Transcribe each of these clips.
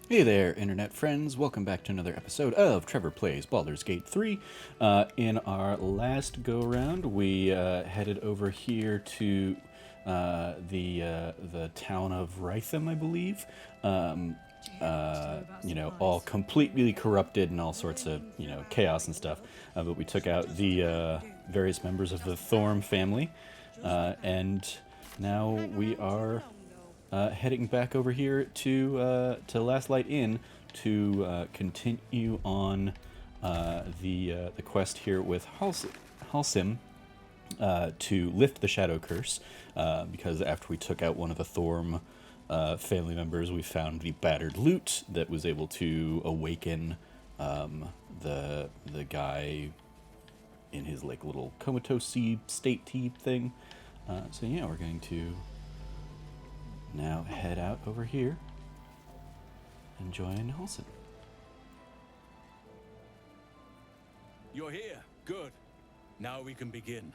Hey there, internet friends. Welcome back to another episode of Trevor Plays Baldur's Gate 3. In our last go-around, we headed over here to the town of Rytham, I believe. All completely corrupted and all sorts of, chaos and stuff. But we took out the various members of the Thorm family. And now we are heading back over here to Last Light Inn to continue on the quest here with Halsim to lift the Shadow Curse, because after we took out one of the Thorm family members, we found the battered lute that was able to awaken the guy in his like little comatose state thing. So yeah, we're going to now head out over here and join Halsin. You're here. Good. Now we can begin.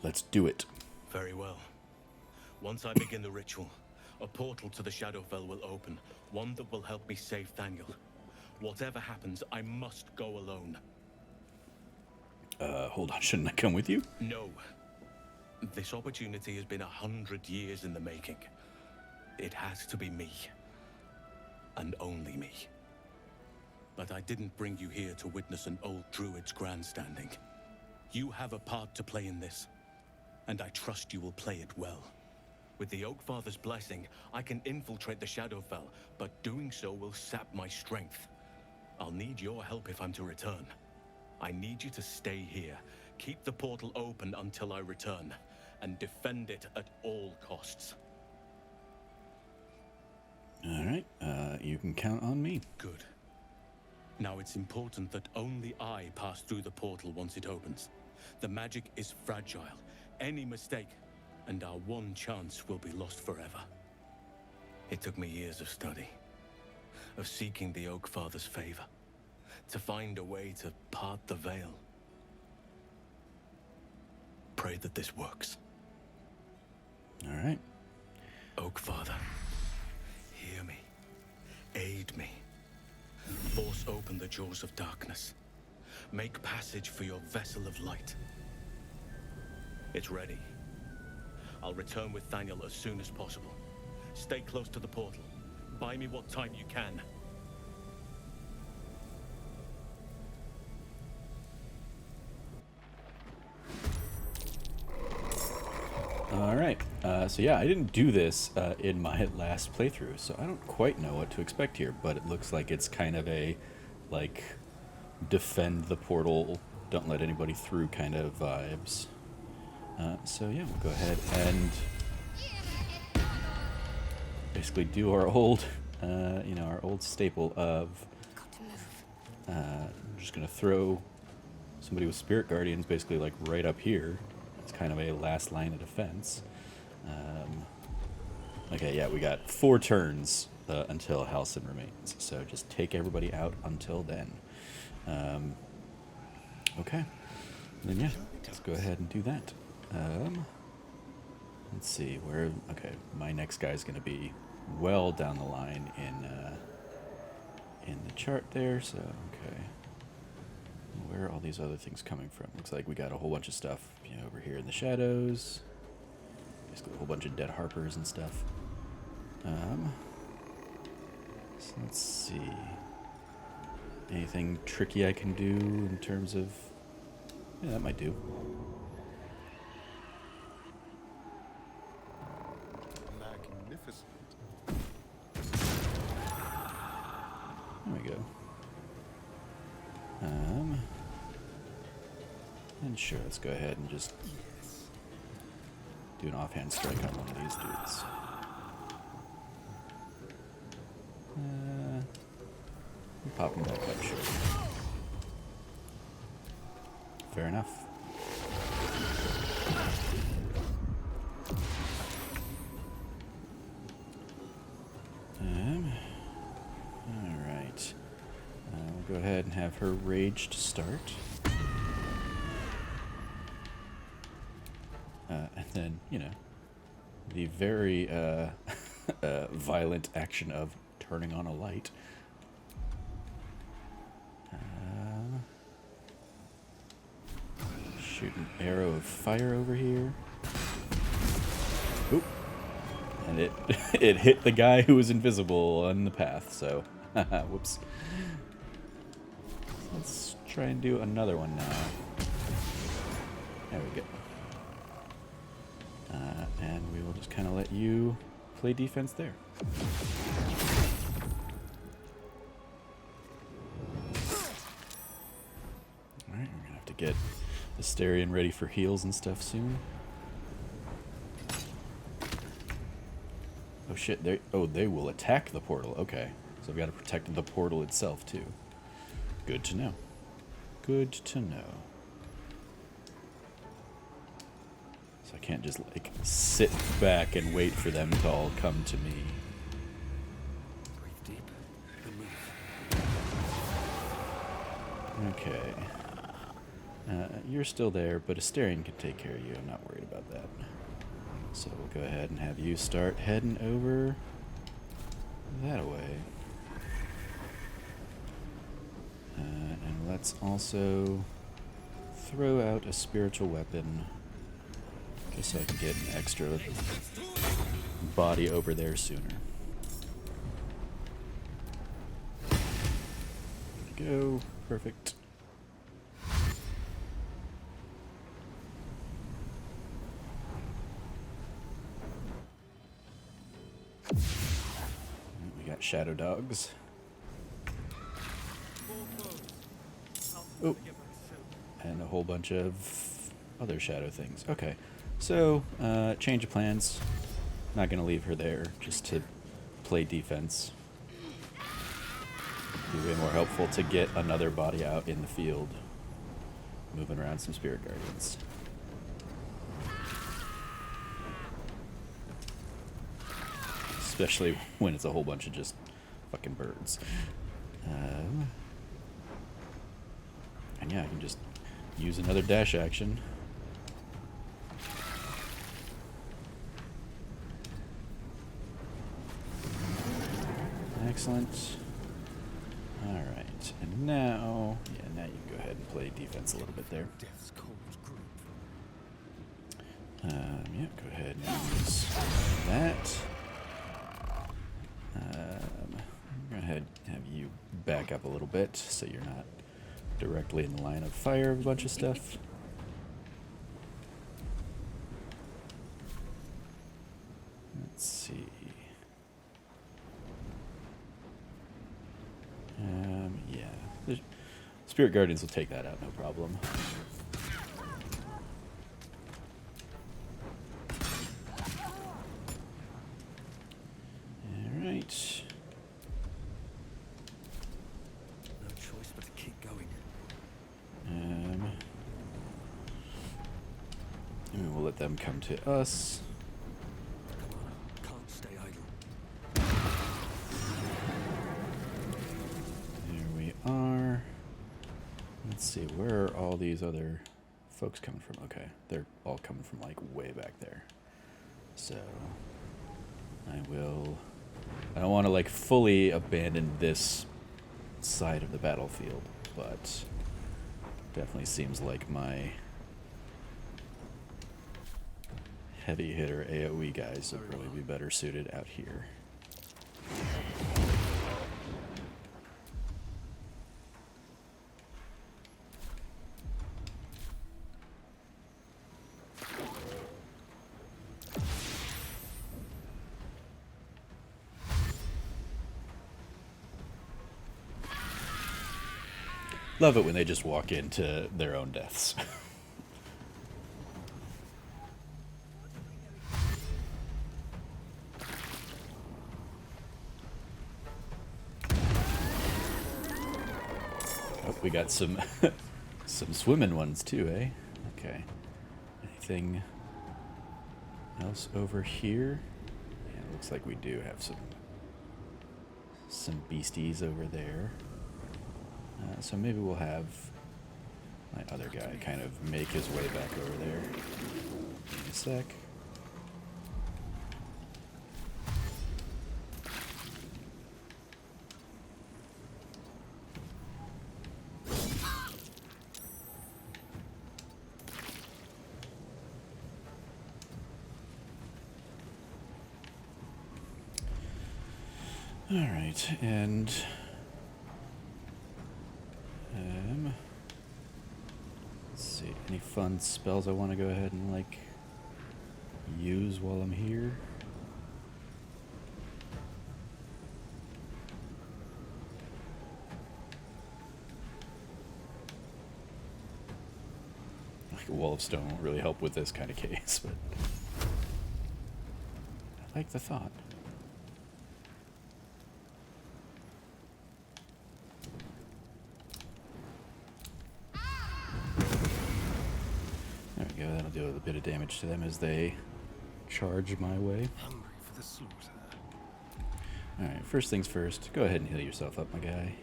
Let's do it. Very well. Once I begin the ritual, a portal to the Shadowfell will open, one that will help me save Thaniel. Whatever happens, I must go alone. Hold on, shouldn't I come with you? No. This opportunity has been 100 years in the making. It has to be me. And only me. But I didn't bring you here to witness an old druid's grandstanding. You have a part to play in this, and I trust you will play it well. With the Oakfather's blessing, I can infiltrate the Shadowfell, but doing so will sap my strength. I'll need your help if I'm to return. I need you to stay here, keep the portal open until I return, and defend it at all costs. All right, you can count on me. Good. Now it's important that only I pass through the portal once it opens. The magic is fragile. Any mistake, and our one chance will be lost forever. It took me years of study, of seeking the Oakfather's favor, to find a way to part the veil. Pray that this works. All right. Oakfather, hear me. Aid me. Force open the jaws of darkness. Make passage for your vessel of light. It's ready. I'll return with Thaniel as soon as possible. Stay close to the portal. Buy me what time you can. All right. So yeah, I didn't do this in my last playthrough, so I don't quite know what to expect here. But it looks like it's kind of a, like, defend the portal, don't let anybody through kind of vibes. So yeah, we'll go ahead and basically do our old, our old staple of. I'm just gonna throw somebody with Spirit Guardians basically like right up here. It's kind of a last line of defense. Okay, yeah, we got 4 turns until Halsin remains. So just take everybody out until then. Okay. Then yeah, let's go ahead and do that. Let's see where. Okay, my next guy's gonna be well down the line in the chart there. So okay, where are all these other things coming from? Looks like we got a whole bunch of stuff, over here in the shadows. Basically, a whole bunch of dead harpers and stuff. So let's see. Anything tricky I can do in terms of? Yeah, that might do. Magnificent. There we go. And sure, let's go ahead and just do an offhand strike on one of these dudes. Pop him back up, sure. Fair enough. Alright. We'll go ahead and have her rage to start. And then, the very violent action of turning on a light. Shoot an arrow of fire over here. Oop. And it it hit the guy who was invisible on the path, so whoops. Let's try and do another one now. There we go. And we will just kind of let you play defense there. Alright, we're gonna have to get Asterion ready for heals and stuff soon. Oh shit, they will attack the portal. Okay. So we've got to protect the portal itself too. Good to know. Good to know. So I can't just like sit back and wait for them to all come to me. Breathe deep and move. Okay. You're still there, but Asterion can take care of you. I'm not worried about that. So we'll go ahead and have you start heading over that way. And let's also throw out a spiritual weapon just so I can get an extra body over there sooner. There we go. Perfect. We got shadow dogs. Oh, and a whole bunch of other shadow things. Okay, so change of plans. Not gonna leave her there just to play defense. Be way more helpful to get another body out in the field, moving around some spirit guardians. Especially when it's a whole bunch of just fucking birds. And yeah, I can just use another dash action. Excellent. Alright, and now you can go ahead and play defense a little bit there. Death's cold grip. Yeah, go ahead and use that. I'm going to have you back up a little bit so you're not directly in the line of fire of a bunch of stuff. Let's see. Yeah. The Spirit Guardians will take that out, no problem. Alright. No choice but to keep going. And we'll let them come to us. Come on, can't stay idle. There we are. Let's see, where are all these other folks coming from? Okay, they're all coming from like way back there. So I don't want to like fully abandon this side of the battlefield, but definitely seems like my heavy hitter AoE guys would probably be better suited out here. Love it when they just walk into their own deaths. Oh, we got some some swimming ones too, eh? Okay. Anything else over here? Yeah, it looks like we do have some beasties over there. So maybe we'll have my other guy kind of make his way back over there. Give me a sec. Alright, and let's see, any fun spells I want to go ahead and like use while I'm here? Like a wall of stone won't really help with this kind of case, but I like the thought. There we go, that'll do a bit of damage to them as they charge my way. Hungry for the slaughter. Alright, first things first, go ahead and heal yourself up, my guy.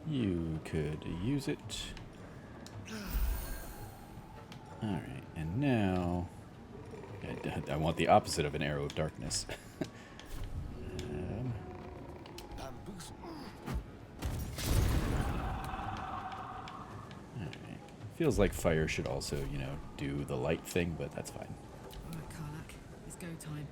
You could use it. Alright, and now I want the opposite of an arrow of darkness. Bamboozle. Alright. Feels like fire should also, you know, do the light thing, but that's fine. Alright, Karlak, it's go time.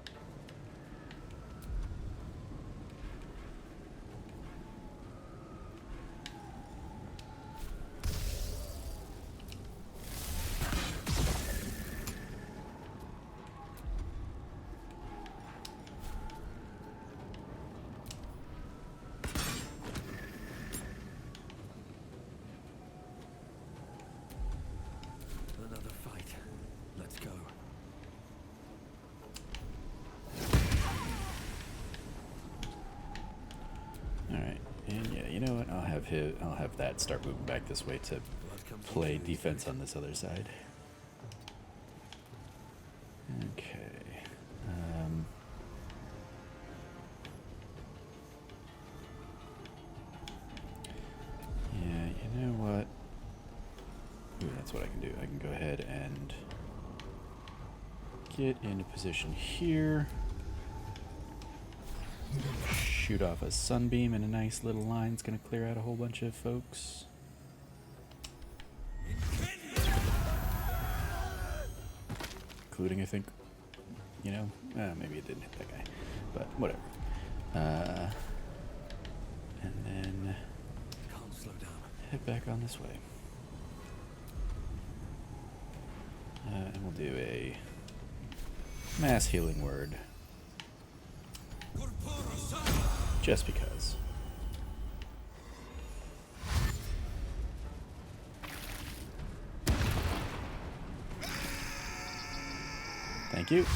Another fight. Let's go. Alright, and yeah, you know what? I'll have that start moving back this way to play defense on this other side. Okay. Yeah, you know what? Ooh, that's what I can do. I can go ahead and get in a position here. Shoot off a sunbeam in a nice little line. It's going to clear out a whole bunch of folks. Including, I think, you know, maybe it didn't hit that guy, but whatever. And then Can't slow down. head back on this way. And we'll do a mass healing word. Just because. Thank you.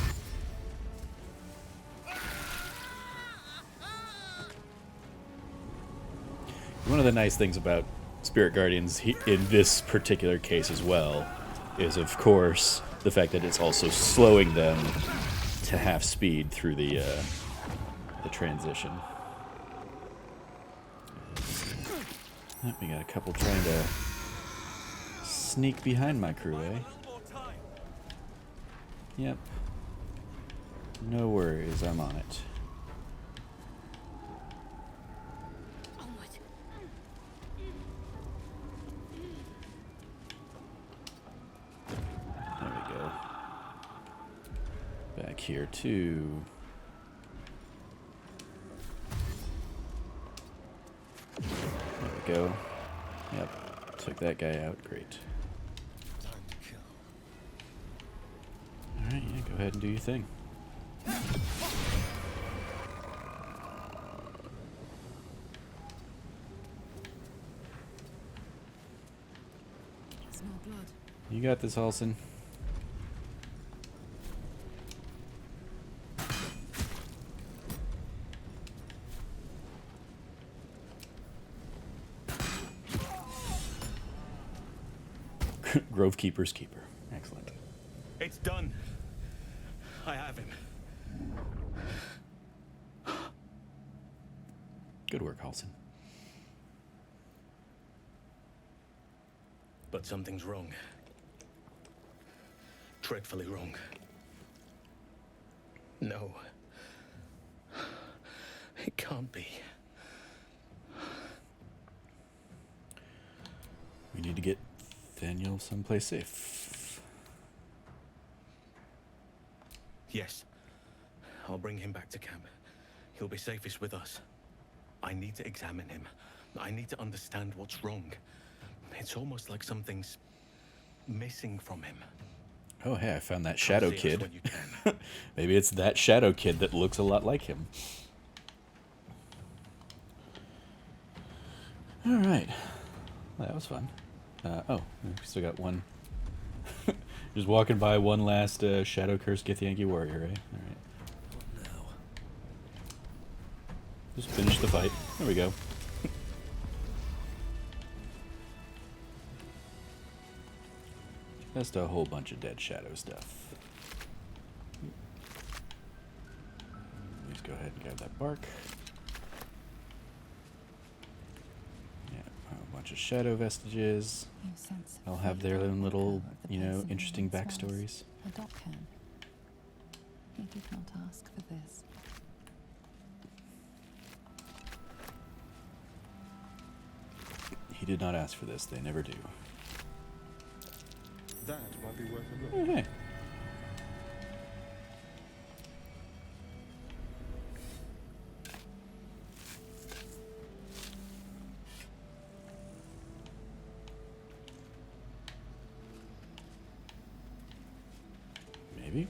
One of the nice things about Spirit Guardians in this particular case as well is, of course, the fact that it's also slowing them to half speed through the transition. We got a couple trying to sneak behind my crew, eh? Yep. No worries, I'm on it. There we go. Back here too. There we go. Yep. Took that guy out. Great. Time to kill. Alright, yeah, go ahead and do your thing. Smell blood. You got this, Halsin. Grove Keeper's Keeper. Excellent. It's done. I have him. Good work, Halsin. But something's wrong. Dreadfully wrong. No. It can't be. We need to get Thaniel someplace safe. Yes. I'll bring him back to camp. He'll be safest with us. I need to examine him. I need to understand what's wrong. It's almost like something's missing from him. Oh, hey, I found that Come shadow see us kid. when you can. Maybe it's that shadow kid that looks a lot like him. All right. Well, that was fun. Oh, we still got one. Just walking by one last Shadow Curse Githyanki warrior, right? All right. What now? Just finish the fight. There we go. Just a whole bunch of dead shadow stuff. Let's go ahead and grab that bark. Yeah, a bunch of shadow vestiges. You sense I'll have their own little, you know, interesting backstories. A dog can. He did not ask for this. He did not ask for this. They never do. That might be worth a look. Oh, hey. Maybe.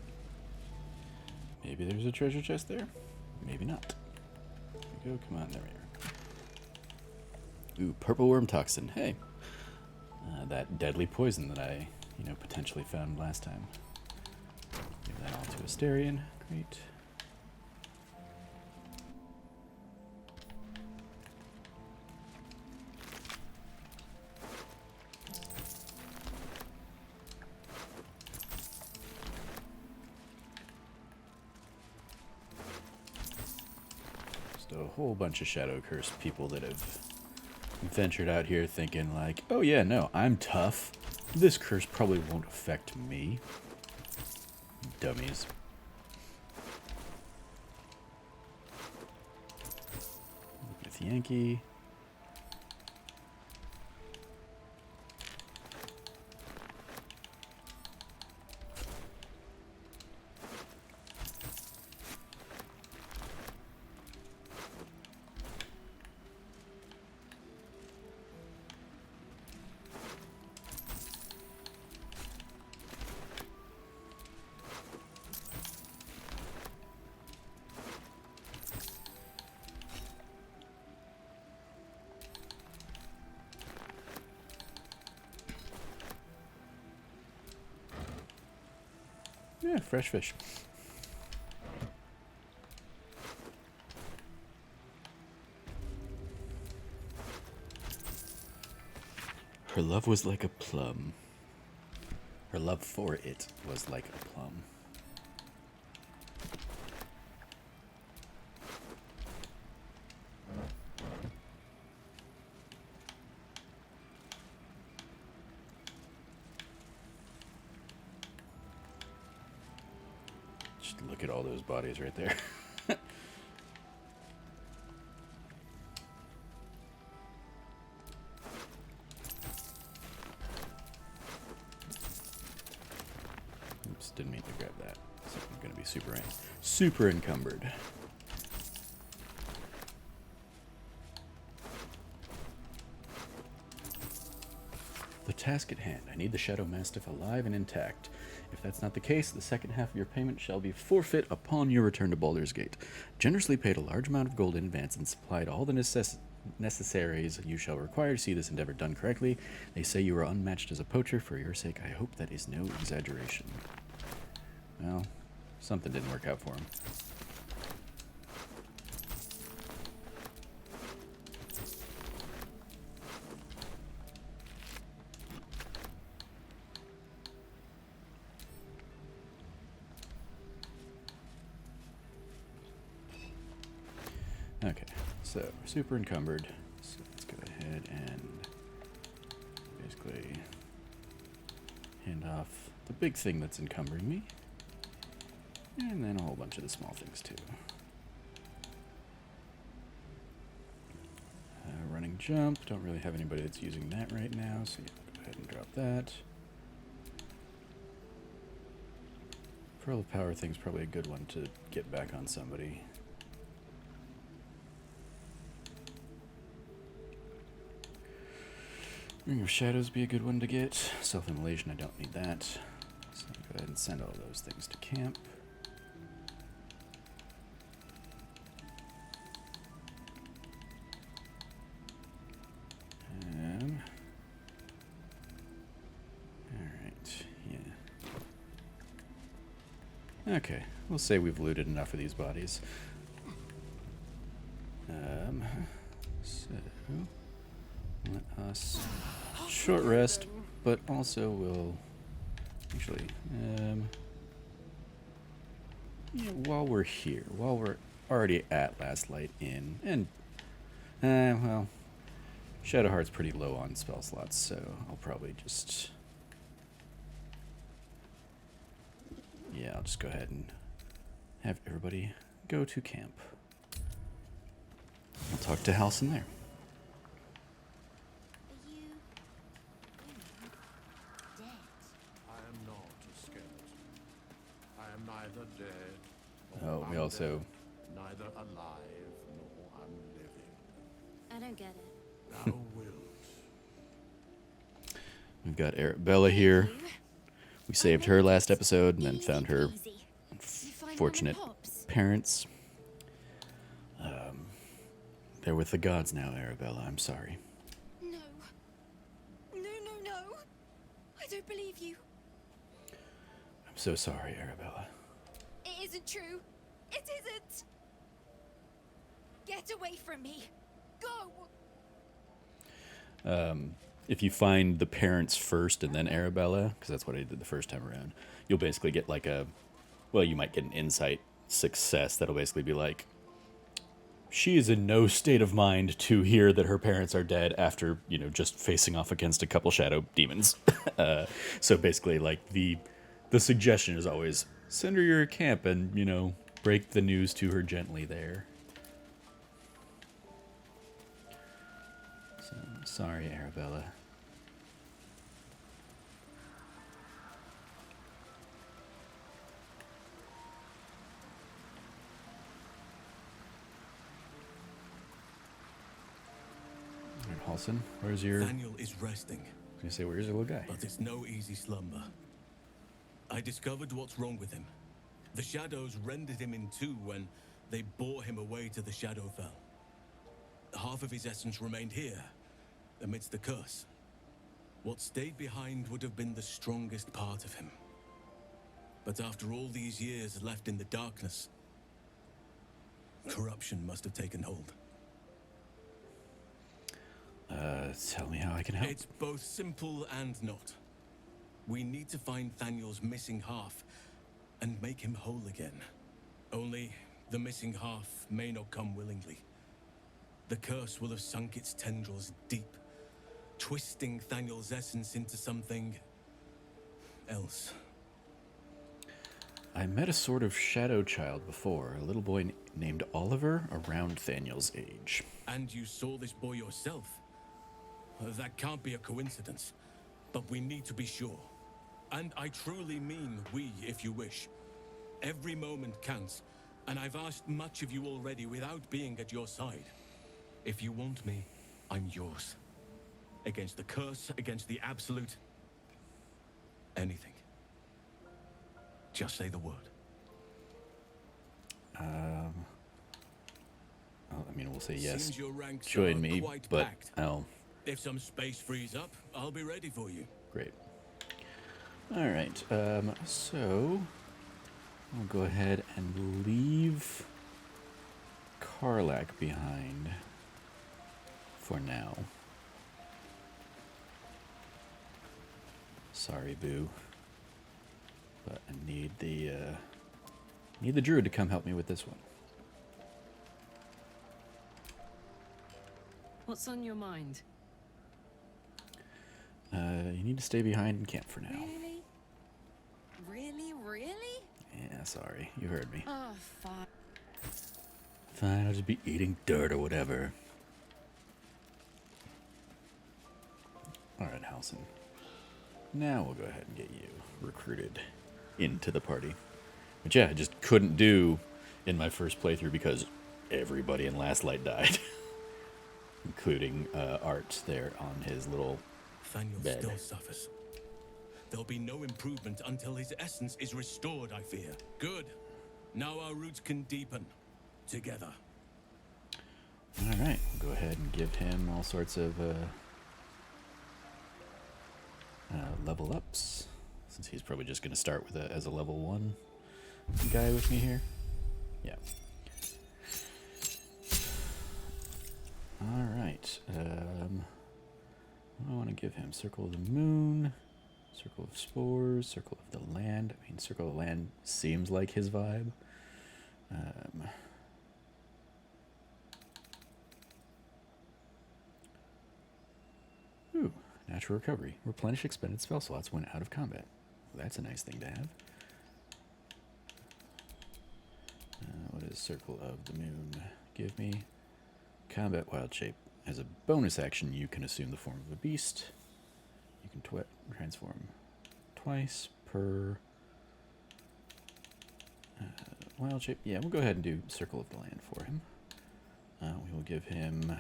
Maybe there's a treasure chest there. Maybe not. There we go. Come on, there we are. Ooh, purple worm toxin. Hey. That deadly poison that I, you know, potentially found last time. Give that all to Asterion. Great. Just a whole bunch of Shadow Curse people that have ventured out here thinking like, oh yeah, no, I'm tough. This curse probably won't affect me. Dummies. With Yankee. Yeah, fresh fish. Her love was like a plum. Her love for it was like a plum. Just look at all those bodies right there. Oops, didn't mean to grab that. So I'm gonna be super encumbered. The task at hand. I need the Shadow Mastiff alive and intact. If that's not the case, the second half of your payment shall be forfeit upon your return to Baldur's Gate. Generously paid a large amount of gold in advance and supplied all the necessaries you shall require to see this endeavor done correctly. They say you are unmatched as a poacher. For your sake, I hope that is no exaggeration. Well, something didn't work out for him. Okay, so we're super encumbered. So let's go ahead and basically hand off the big thing that's encumbering me. And then a whole bunch of the small things too. Running jump. Don't really have anybody that's using that right now, so yeah, go ahead and drop that. Pearl of Power thing's probably a good one to get back on somebody. Ring of Shadows be a good one to get. Self-immolation, I don't need that. So go ahead and send all those things to camp. Alright, yeah. Okay, we'll say we've looted enough of these bodies. So, let us short rest, but also we'll actually, yeah, while we're here, while we're already at Last Light Inn, and, well, Shadowheart's pretty low on spell slots, so I'll probably just, yeah, I'll just go ahead and have everybody go to camp. I'll talk to Halsin there. Are you dead? I am not a skeleton. I am neither dead nor Oh, we also, undead, neither alive nor unliving. I don't get it. Thou wilt. we've got Arabella here. We saved her last episode and then found her fortunate parents. They're with the gods now, Arabella. I'm sorry. No. No. I don't believe you. I'm so sorry, Arabella. It isn't true. It isn't. Get away from me. Go. If you find the parents first and then Arabella, because that's what I did the first time around, you'll basically get like a, well, you might get an insight success that'll basically be like, she is in no state of mind to hear that her parents are dead after, you know, just facing off against a couple shadow demons. So basically, like, the suggestion is always, send her your camp and, you know, break the news to her gently there. So, sorry, Arabella. Halsin, where's your... Thaniel is resting, I was gonna say, where's your little guy? but it's no easy slumber. I discovered what's wrong with him. The shadows rendered him in two when they bore him away to the Shadowfell. Half of his essence remained here, amidst the curse. What stayed behind would have been the strongest part of him. But after all these years left in the darkness, corruption must have taken hold. Tell me how I can help. It's both simple and not. We need to find Thaniel's missing half and make him whole again. Only the missing half may not come willingly. The curse will have sunk its tendrils deep, twisting Thaniel's essence into something else. I met a sort of shadow child before, a little boy named Oliver, around Thaniel's age. And you saw this boy yourself. That can't be a coincidence, but we need to be sure. And I truly mean we, if you wish. Every moment counts, and I've asked much of you already without being at your side. If you want me, I'm yours. Against the curse, against the absolute. Anything. Just say the word. Well, I mean, we'll say yes. Seems your ranks Join are me, quite but packed. I'll... If some space frees up, I'll be ready for you. Great. All right, so I'll go ahead and leave Karlak behind for now. Sorry, Boo, but I need the druid to come help me with this one. What's on your mind? You need to stay behind and camp for now. Really? Really? Yeah, sorry, you heard me. Oh, fine. Fine, I'll just be eating dirt or whatever. Alright, Halsin. Now we'll go ahead and get you recruited into the party. Which, yeah, I just couldn't do in my first playthrough because everybody in Last Light died. Including Art there on his little Thaniel Bad. still suffers. There'll be no improvement until his essence is restored, I fear. Good. Now our roots can deepen. Together. Alright, we'll go ahead and give him all sorts of level ups, since he's probably just going to start with as a level 1 guy with me here. Yeah. Alright, I want to give him Circle of the Moon, Circle of Spores, Circle of the Land. I mean, Circle of the Land seems like his vibe. Ooh, Natural Recovery. Replenish expended spell slots when out of combat. Well, that's a nice thing to have. What is Circle of the Moon? Give me Combat Wild Shape. As a bonus action, you can assume the form of a beast. You can transform twice per Wild Shape. Yeah, we'll go ahead and do Circle of the Land for him. We will give him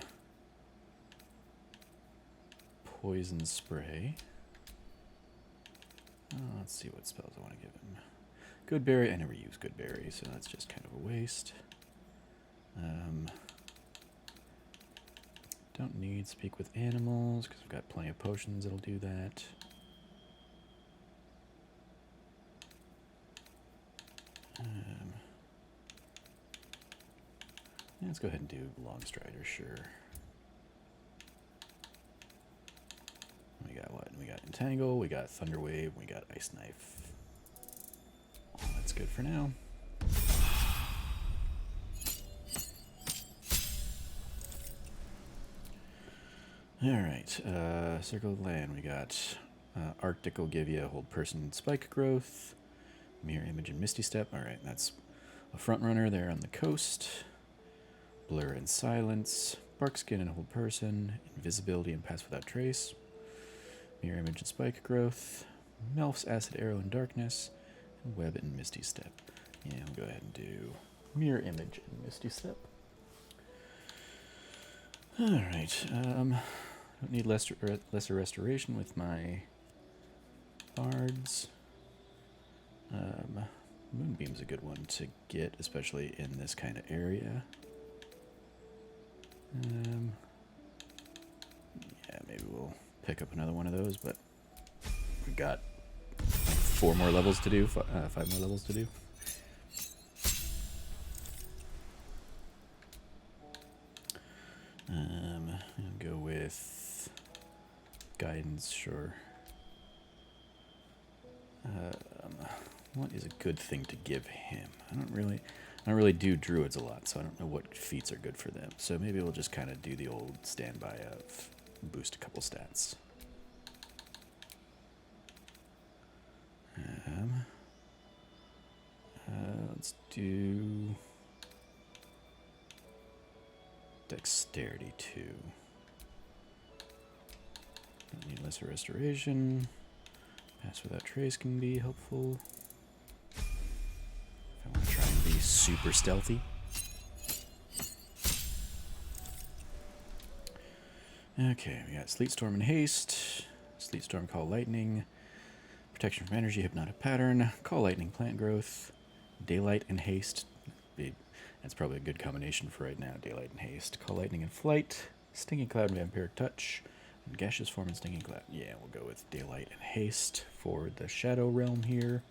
Poison Spray. Let's see what spells I want to give him. Good Berry. I never use Good Berry, so that's just kind of a waste. Don't need Speak with Animals, because I've got plenty of potions that'll do that. Yeah, let's go ahead and do Long Strider, sure. We got what? We got Entangle, we got Thunder Wave, we got Ice Knife. Oh, that's good for now. Alright, Circle of Land, we got Arctic will give you Hold Person Spike Growth, Mirror Image and Misty Step. Alright, that's a front runner there on the coast. Blur and Silence, Bark Skin and Hold Person, Invisibility and Pass Without Trace, Mirror Image and Spike Growth, Melf's Acid Arrow and Darkness, and Web and Misty Step. Yeah, we'll go ahead and do Mirror Image and Misty Step. Alright, don't need lesser restoration with my bards. Moonbeam's a good one to get, especially in this kind of area. Yeah, maybe we'll pick up another one of those, but we've got 4 more levels to do, 5 more levels to do. I'll go with Guidance, sure. What is a good thing to give him? I don't really do druids a lot, so I don't know what feats are good for them. So maybe we'll just kind of do the old standby of boost a couple stats. Let's do Dexterity 2. Don't need lesser restoration. Pass Without Trace can be helpful. If I want to try and be super stealthy. Okay, we got Sleet Storm and Haste. Sleet Storm, Call Lightning. Protection from Energy, Hypnotic Pattern. Call Lightning, Plant Growth. Daylight and Haste. That's probably a good combination for right now. Daylight and Haste. Call Lightning and Flight. Stinging Cloud and Vampiric Touch. And Gaseous Form and Stinging Cloud. Yeah, we'll go with Daylight and Haste for the Shadow Realm here.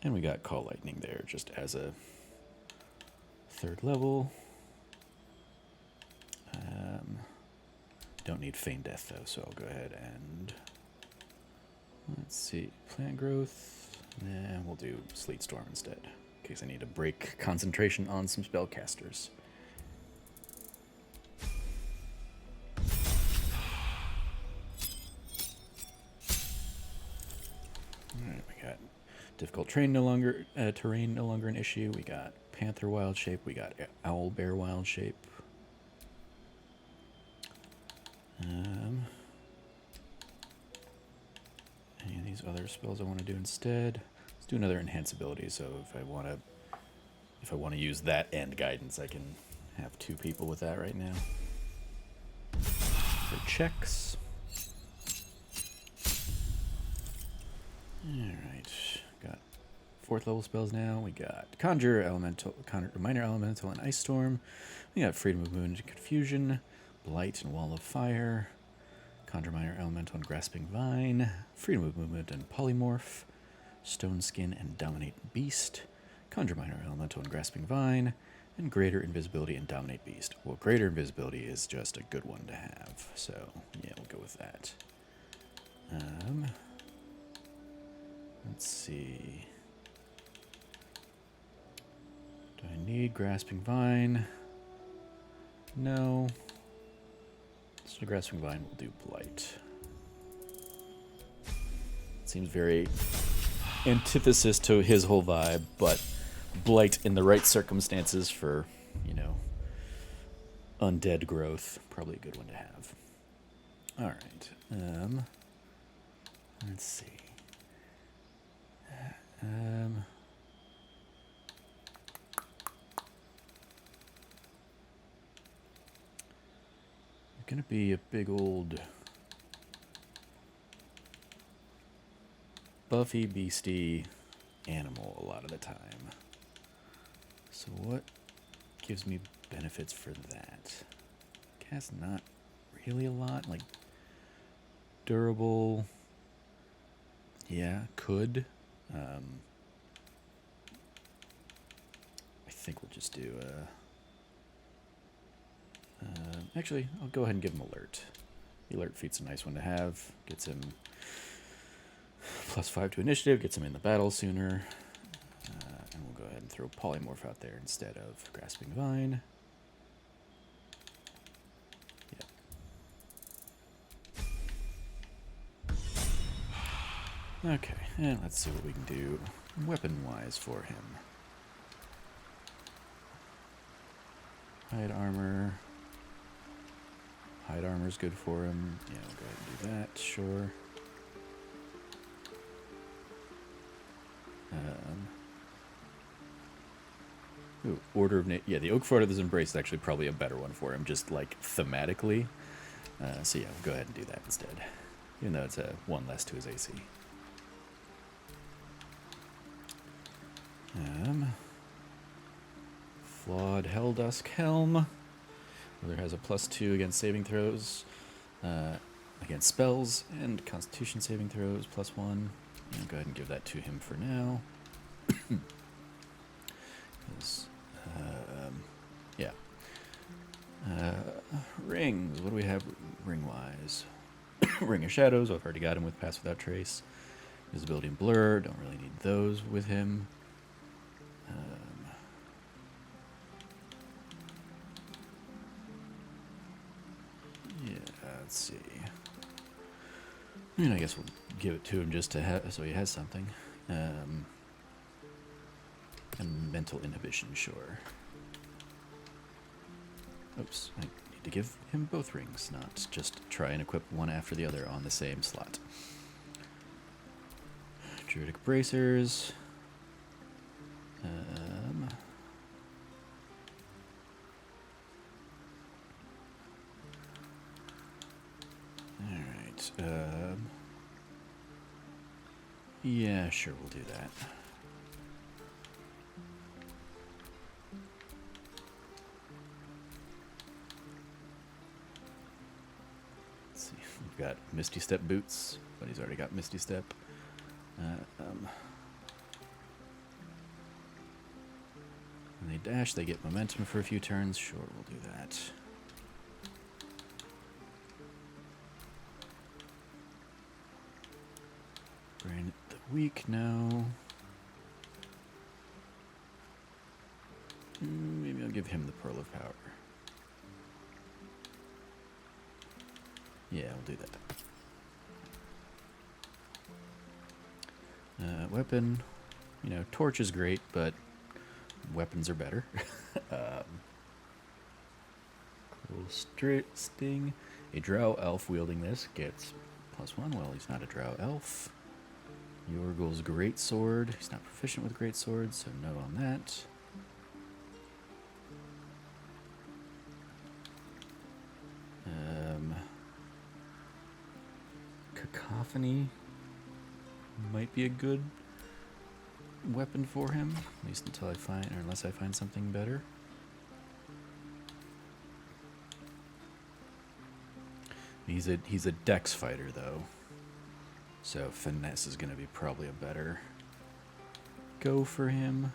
And we got Call Lightning there just as a 3rd level. Don't need Feign Death though, so I'll go ahead and... Let's see. Plant Growth. Nah, we'll do Sleet Storm instead, in case I need to break concentration on some spellcasters. Alright, we got Difficult Terrain no longer an issue. We got Panther Wild Shape. We got Owl Bear Wild Shape. Any of these other spells I want to do instead? Let's do another Enhance ability. So if I want to use that and Guidance, I can have 2 people with that right now. For checks. Alright. Got 4th level spells now. We got Conjure, Minor Elemental, and Ice Storm. We got Freedom of Movement and Confusion, Blight and Wall of Fire, Conjure Minor Elemental and Grasping Vine, Freedom of Movement and Polymorph, Stone Skin and Dominate Beast, Conjure Minor Elemental and Grasping Vine, and Greater Invisibility and Dominate Beast. Well, Greater Invisibility is just a good one to have, so yeah, we'll go with that. Let's see. Do I need Grasping Vine? No. So Grasping Vine will do Blight. Seems very antithesis to his whole vibe, but Blight in the right circumstances for, you know, undead growth. Probably a good one to have. Alright. Let's see. Gonna be a big old buffy beastie animal a lot of the time. So what gives me benefits for that? Cast not really a lot, like durable. Yeah, could. I think we'll just do actually, I'll go ahead and give him Alert. The Alert feat's a nice one to have. Gets him +5 to initiative, gets him in the battle sooner. And we'll go ahead and throw Polymorph out there instead of Grasping Vine. Yep. Okay, and let's see what we can do weapon-wise for him. Hide armor. Hide armor's good for him. Yeah, we'll go ahead and do that, sure. Ooh, Order of yeah, the Oak Fort of the Embrace is actually probably a better one for him, just like thematically. So yeah, we'll go ahead and do that instead, even though it's a 1 less to his AC. Flawed Helldusk Helm. Whether has a +2 against saving throws, against spells, and Constitution saving throws +1. I'll go ahead and give that to him for now. Yeah. Rings. What do we have ring-wise? Ring of Shadows. I've already got him with Pass Without Trace. Visibility and Blur. Don't really need those with him. Yeah, let's see. I mean, I guess we'll give it to him just to have, so he has something. And mental inhibition, sure. Oops, I need to give him both rings, not just try and equip one after the other on the same slot. Druidic Bracers. Alright, yeah, sure, we'll do that. Let's see, we've got Misty Step boots, but he's already got Misty Step. When they dash, they get momentum for a few turns. Sure, we'll do that. Brain the Weak now. Maybe I'll give him the Pearl of Power. Yeah, I'll do that. Weapon. You know, Torch is great, but weapons are better. Cruel Sting. A Drow Elf wielding this gets +1. Well, he's not a Drow Elf. Yorgul's Greatsword. He's not proficient with Greatswords, so no on that. Cacophony. might be a good weapon for him, at least until I find, or unless I find something better. He's a dex fighter though, so finesse is going to be probably a better go for him.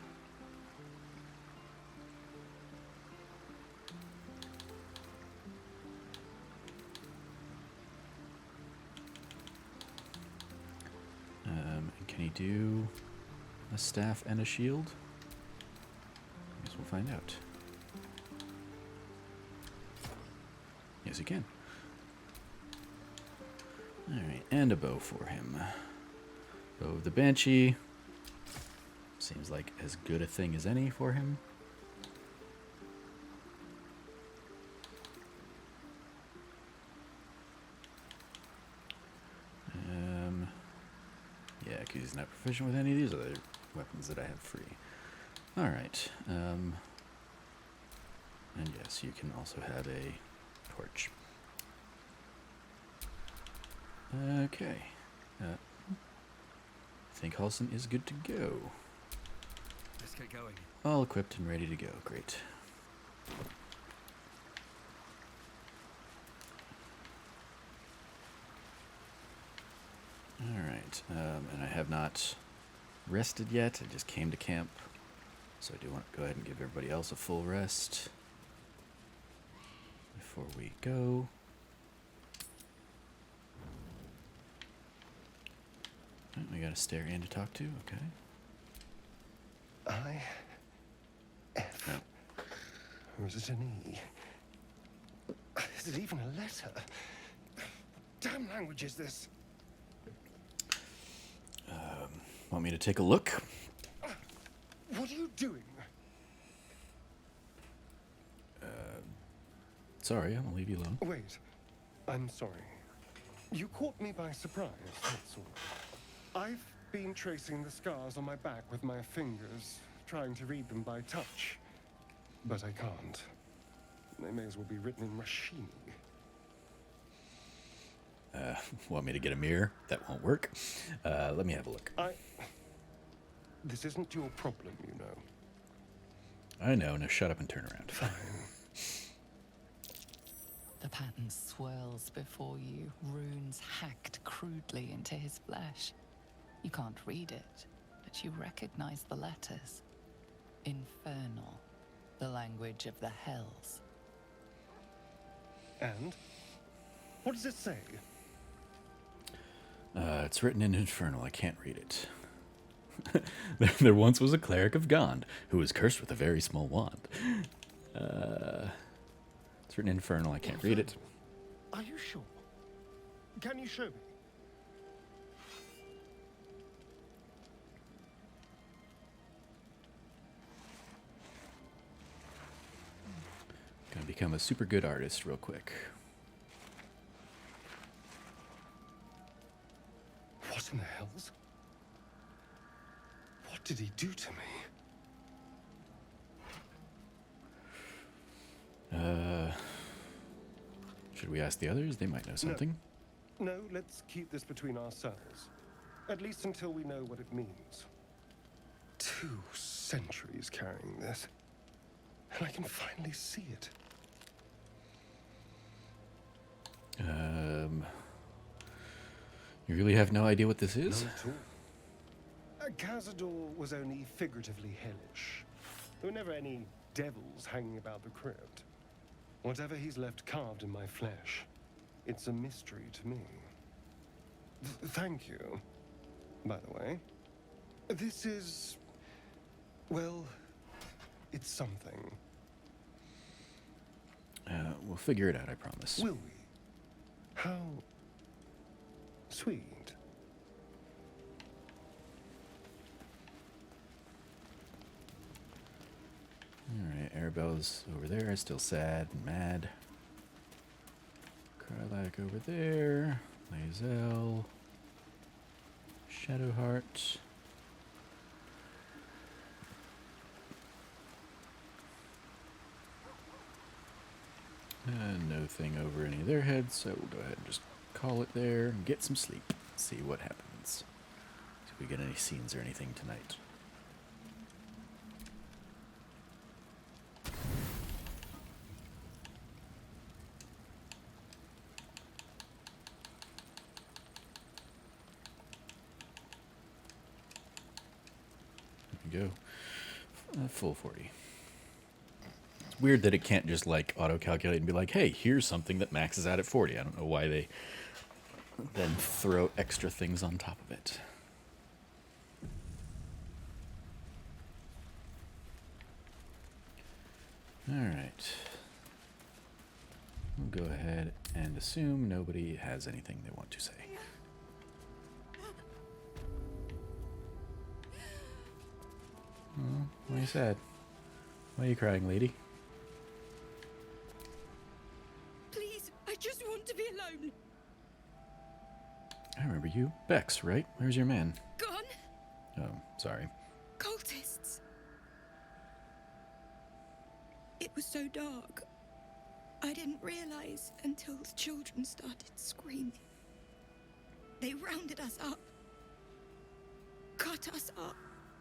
And can he do a staff and a shield? I guess we'll find out. Yes, he can. Alright, and a bow for him. Bow of the Banshee. Seems like as good a thing as any for him. Yeah, because he's not proficient with any of these other weapons that I have free. Alright, and yes, you can also have a torch. Okay. I think Halsin is good to go. Let's get going. All equipped and ready to go. Great. Alright, and I have not rested yet. I just came to camp. So I do want to go ahead and give everybody else a full rest before we go. Oh, we got a Starian to talk to, okay. F. No. Or is it an E? Is it even a letter? Damn language is this? Want me to take a look? What are you doing? Sorry, I'm gonna leave you alone. Wait, I'm sorry. You caught me by surprise, that's all. I've been tracing the scars on my back with my fingers, trying to read them by touch. But I can't. They may as well be written in Rashini. Want me to get a mirror? That won't work. Let me have a look. This isn't your problem, you know. I know, now shut up and turn around. The pattern swirls before you, runes hacked crudely into his flesh. You can't read it, but you recognize the letters. Infernal, the language of the hells. And? What does it say? It's written in Infernal. I can't read it. There once was a cleric of Gond who was cursed with a very small wand. It's written in Infernal. I can't read it. Are you sure? Can you show me? Gonna become a super good artist real quick. What in the hells? What did he do to me? Should we ask the others? They might know something. No, let's keep this between ourselves. At least until we know what it means. 2 centuries carrying this. And I can finally see it. You really have no idea what this is? Not at all. Cazador was only figuratively hellish. There were never any devils hanging about the crypt. Whatever he's left carved in my flesh, it's a mystery to me. Thank you, by the way. This is... well, it's something. We'll figure it out, I promise. Will we? How... sweet. Alright, Arabella's over there, still sad and mad. Krylak over there. Lae'zel. Shadowheart. No thing over any of their heads, so we'll go ahead and just call it there and get some sleep. See what happens. we get any scenes or anything tonight. There we go. Full 40. It's weird that it can't just like auto-calculate and be like, hey, here's something that maxes out at 40. I don't know why they then throw extra things on top of it. Alright. We'll go ahead and assume nobody has anything they want to say. Oh, why are you sad? Why are you crying, lady? Please, I just want to be alone. I remember you. Bex, right? Where's your man? Gone? Oh, sorry. Cultists. It was so dark. I didn't realize until the children started screaming. They rounded us up. Cut us up.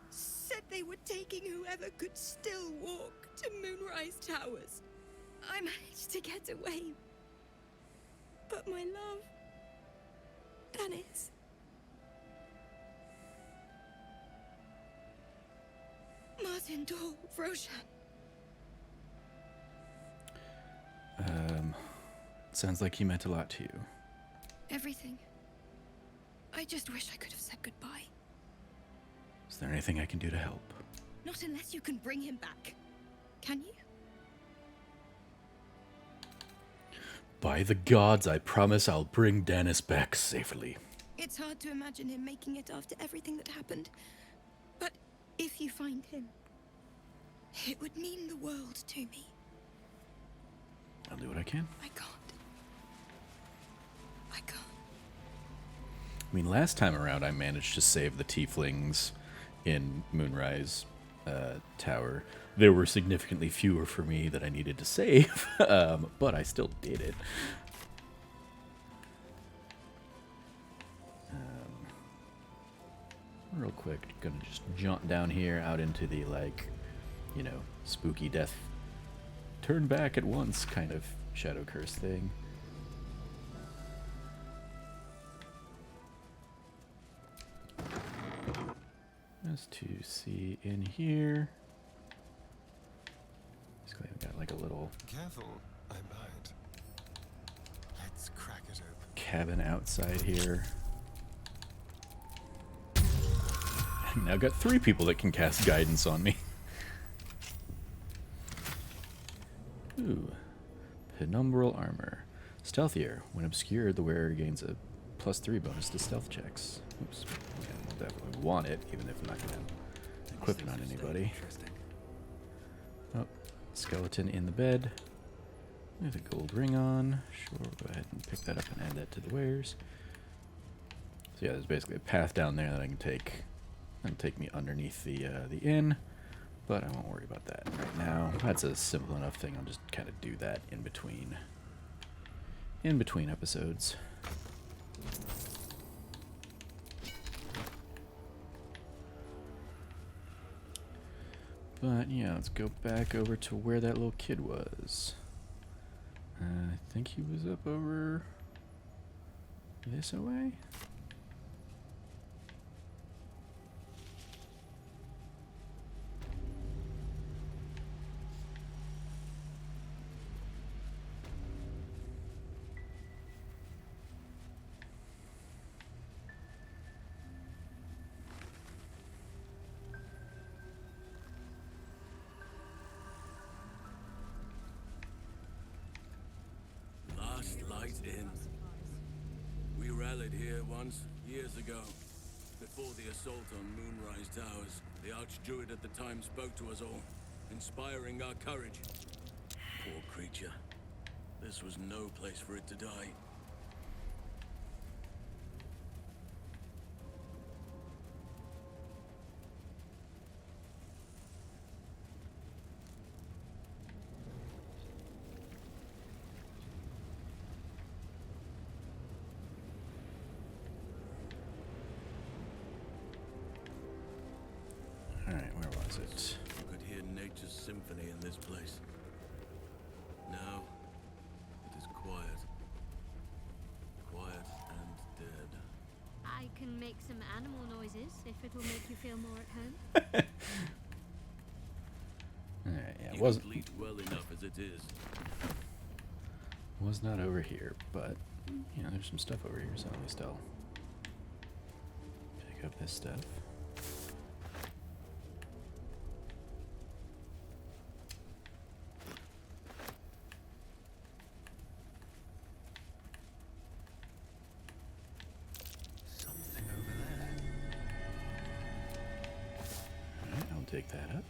Said they were taking whoever could still walk to Moonrise Towers. I managed to get away. But my love... Dennis... Martin Dahl, Roshan. Sounds like he meant a lot to you. Everything. I just wish I could have said goodbye. Is there anything I can do to help? Not unless you can bring him back. Can you? By the gods, I promise I'll bring Dennis back safely. It's hard to imagine him making it after everything that happened. But if you find him, it would mean the world to me. I'll do what I can. I can't. I can't. I mean, last time around I managed to save the tieflings in Moonrise Tower. There were significantly fewer for me that I needed to save, but I still did it. Real quick, gonna just jaunt down here out into the, like, you know, spooky death, turn back at once kind of shadow curse thing. Just to see in here. Basically, I've got like a little Careful, I might. Let's crack it open. cabin outside here. And now I've got 3 people that can cast guidance on me. Ooh. Penumbral armor. Stealthier. When obscured, the wearer gains a +3 bonus to stealth checks. Oops. Yeah, I'll definitely want it, even if I'm not going to equip it on anybody. Oh, skeleton in the bed. With a gold ring on. Sure, we'll go ahead and pick that up and add that to the wares. So yeah, there's basically a path down there that I can take. That'll take me underneath the inn, but I won't worry about that right now. That's a simple enough thing. I'll just kind of do that in between episodes. But yeah, let's go back over to where that little kid was. I think he was up over this way. We rallied here once, years ago. Before the assault on Moonrise Towers, the Archdruid at the time spoke to us all, inspiring our courage. Poor creature. This was no place for it to die. nature's symphony in this place. Now, it is quiet. Quiet and dead. I can make some animal noises if it'll make you feel more at home. Alright, yeah, You wasn't bleed well enough as it is. was not over here, but you know, there's some stuff over here, so at least I'll pick up this stuff. Something over there. Alright, I'll take that up.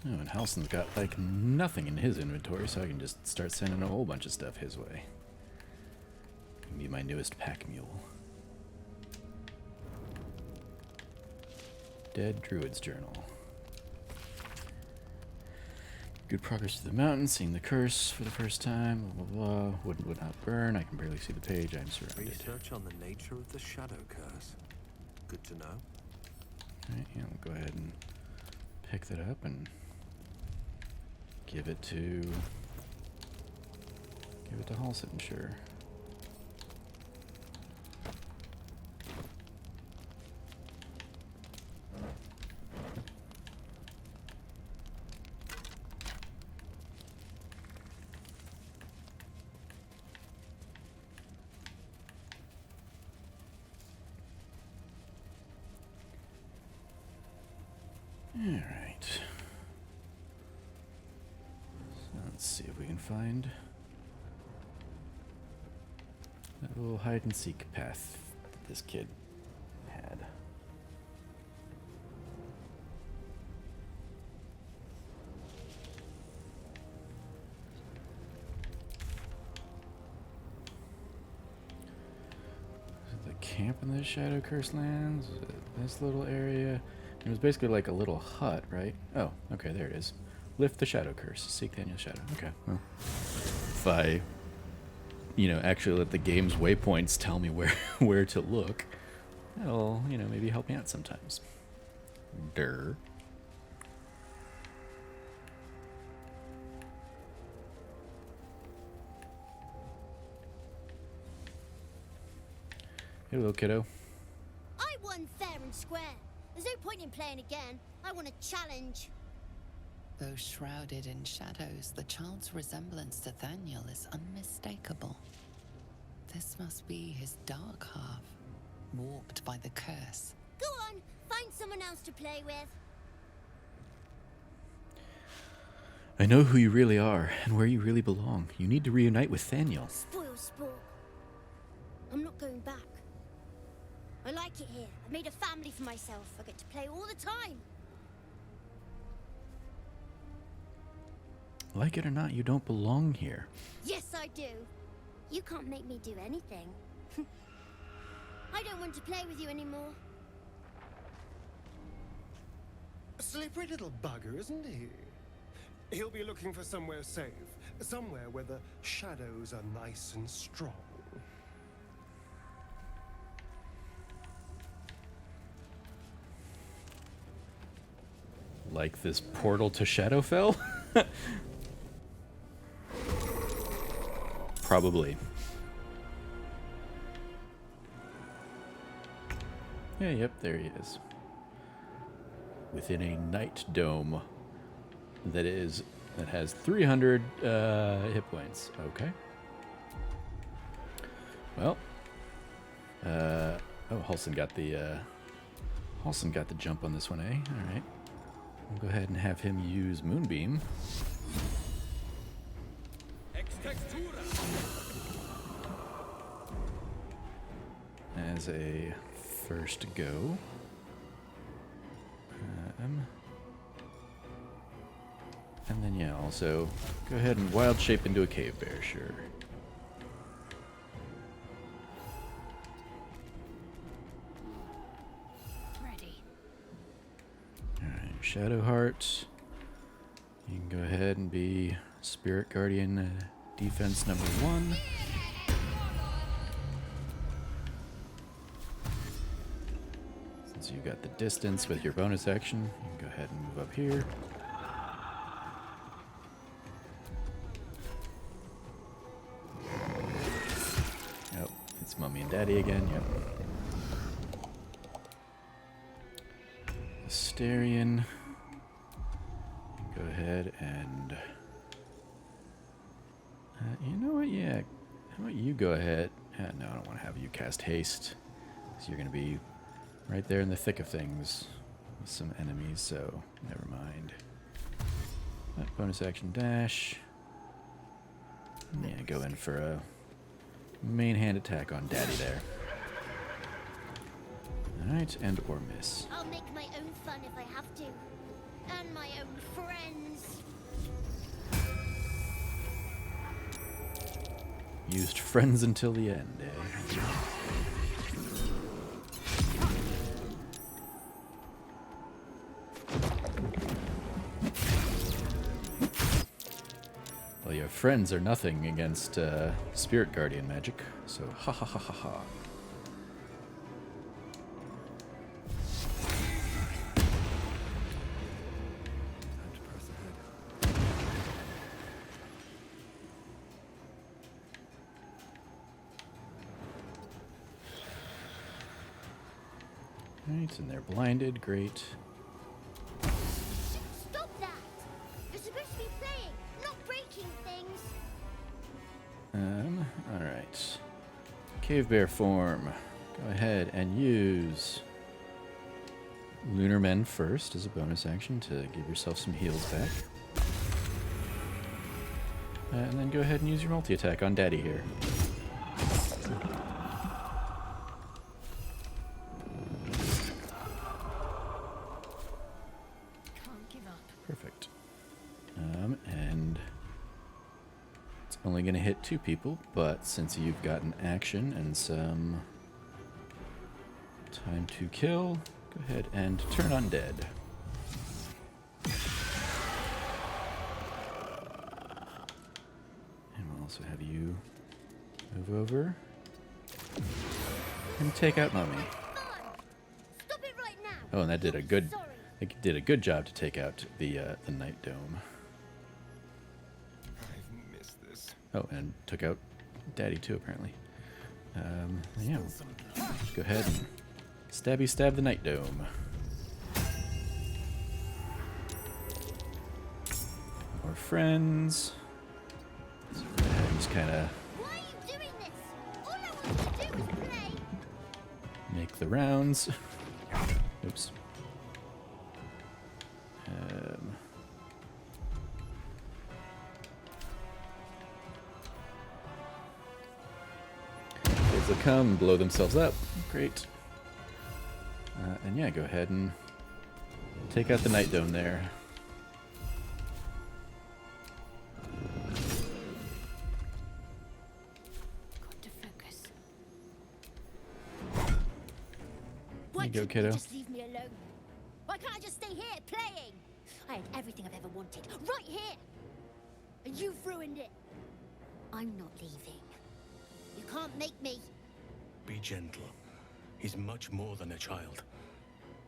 Oh, and Halsin's got like nothing in his inventory, so I can just start sending a whole bunch of stuff his way. Can be my newest pack mule. Dead Druid's Journal. Good progress to the mountain, seeing the curse for the first time, blah blah blah. Would not burn, I can barely see the page, I'm surrounded. Research on the nature of the shadow curse. Good to know. Alright, yeah, we'll go ahead and pick that up and give it to Halsin, sure. Alright. So let's see if we can find that little hide and seek path that this kid had. Is it the camp in the Shadow Curse lands? Is it this little area? It was basically like a little hut, right? Oh, okay, there it is. Lift the Shadow Curse. Seek Thaniel's shadow. Okay, well. If I, you know, actually let the game's waypoints tell me where to look, that'll, you know, maybe help me out sometimes. Durr. Hello, kiddo. I won fair and square. There's no point in playing again. I want a challenge. Though shrouded in shadows, the child's resemblance to Thaniel is unmistakable. This must be his dark half, warped by the curse. Go on, find someone else to play with. I know who you really are and where you really belong. You need to reunite with Thaniel. Spoil sport. I'm not going back. I like it here. I made a family for myself. I get to play all the time. Like it or not, you don't belong here. Yes, I do. You can't make me do anything. I don't want to play with you anymore. A slippery little bugger, isn't he? He'll be looking for somewhere safe. Somewhere where the shadows are nice and strong. Like this portal to Shadowfell? Probably. Yeah, yep, there he is. Within a night dome that has 300 hit points. Okay. Well, oh, Halsin got the jump on this one, eh? All right. We'll go ahead and have him use Moonbeam. As a first go. And then, yeah, also go ahead and wild shape into a cave bear, sure. Ready. Alright, Shadow Heart. You can go ahead and be Spirit Guardian defense number 1. Since you got the distance with your bonus action, you can go ahead and move up here. Oh, it's Mummy and Daddy again, yep. Asterion. Go ahead and... you know what, yeah. How about you go ahead? No, I don't want to have you cast haste. Because you're going to be right there in the thick of things with some enemies, so never mind. Bonus action dash. Yeah, go in for a main hand attack on Daddy there. Alright, and or miss. I'll make my own fun if I have to. And my own friends. Used friends until the end, eh? Well, your friends are nothing against Spirit Guardian magic, so ha ha ha ha ha. Time to press ahead. Right, and they're blinded, great. Stop that! You're supposed to be playing, not breaking things. Alright. Cave Bear form. Go ahead and use Lunar Men first as a bonus action to give yourself some heals back. And then go ahead and use your multi-attack on Daddy here. Can't give up. Perfect. And it's only going to hit 2 people, but since you've got an action and some time to kill, go ahead and turn undead. And we'll also have you move over and take out Mummy. Stop it right now. Oh, and that did a good... Sorry. It did a good job to take out the Night Dome. I've missed this. Oh, and took out Daddy too, apparently. Yeah, just go ahead and stabby stab the Night Dome. More friends. So go ahead and just kind of Why are you doing this? All I want to do is play. make the rounds. Oops. Kids will come, blow themselves up. Great. And yeah, go ahead and take out the Night Dome there. Got to focus. There Why you go, can't kiddo. you just leave me alone? Why can't I just stay here playing? I had everything I've ever wanted, right here. And you've ruined it. I'm not leaving. You can't make me. Be gentle. He's much more than a child.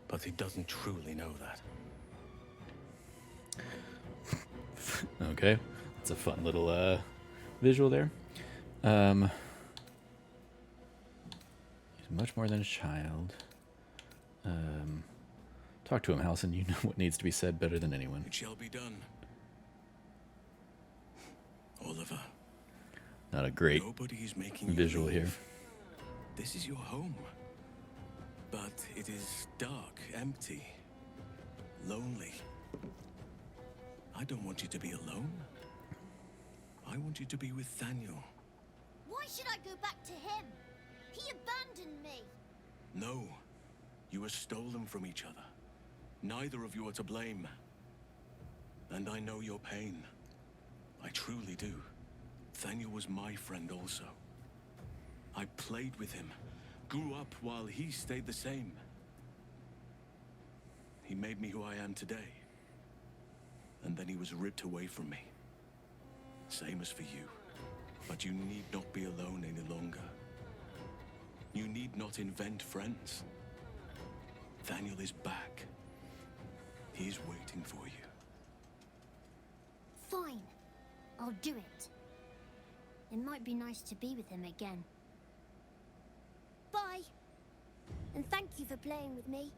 But he doesn't truly know that. Okay, that's a fun little visual there. He's much more than a child. Talk to him, Halsin. You know what needs to be said better than anyone. It shall be done. Oliver. Not a great Nobody is making you visual leave. here. This is your home. But it is dark, empty, lonely. I don't want you to be alone. I want you to be with Thaniel. Why should I go back to him? He abandoned me. No, you were stolen from each other. Neither of you are to blame. And I know your pain. I truly do. Thaniel was my friend also. I played with him, grew up while he stayed the same. He made me who I am today. and then he was ripped away from me. Same as for you. But you need not be alone any longer. You need not invent friends. Thaniel is back. He's waiting for you. Fine. I'll do it. It might be nice to be with him again. Bye. And thank you for playing with me.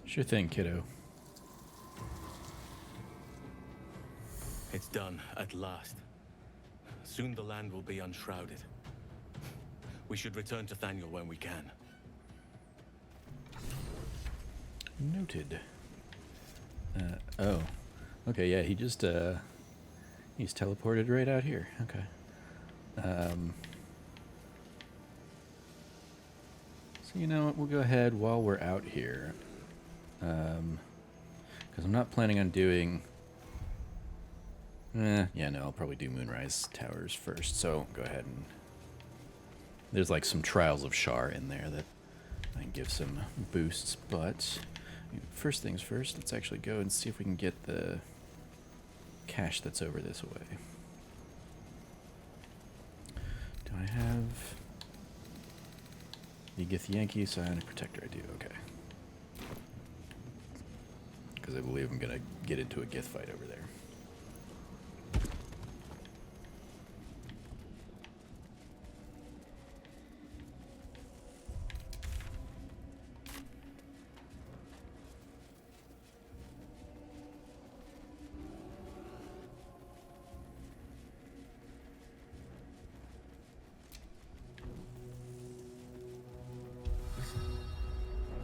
Sure thing, kiddo. It's done, at last. Soon the land will be unshrouded. We should return to Thaniel when we can. Noted. Oh. Okay, yeah, he just, he's teleported right out here. Okay. So, you know what, we'll go ahead while we're out here. Because I'm not planning on doing... yeah, no, I'll probably do Moonrise Towers first, so go ahead and... There's like some Trials of Shar in there that I can give some boosts, but... First things first, let's actually go and see if we can get the cache that's over this way. Do I have the Githyanki Psionic Protector? I do, okay. Because I believe I'm going to get into a Gith fight over there.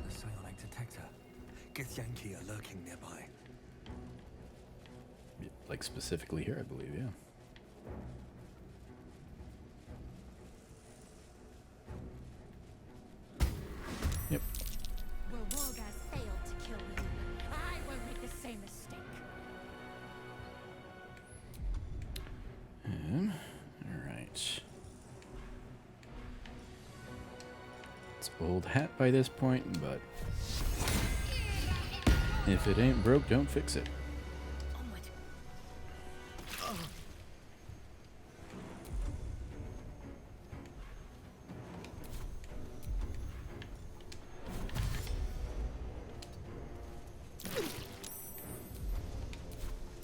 The psionic detector. Githyanki are lurking nearby. Like specifically here, I believe, yeah. Yep. Well, Wargaz failed to kill you. I won't make the same mistake. Alright. It's old hat by this point, but if it ain't broke, don't fix it. Onward.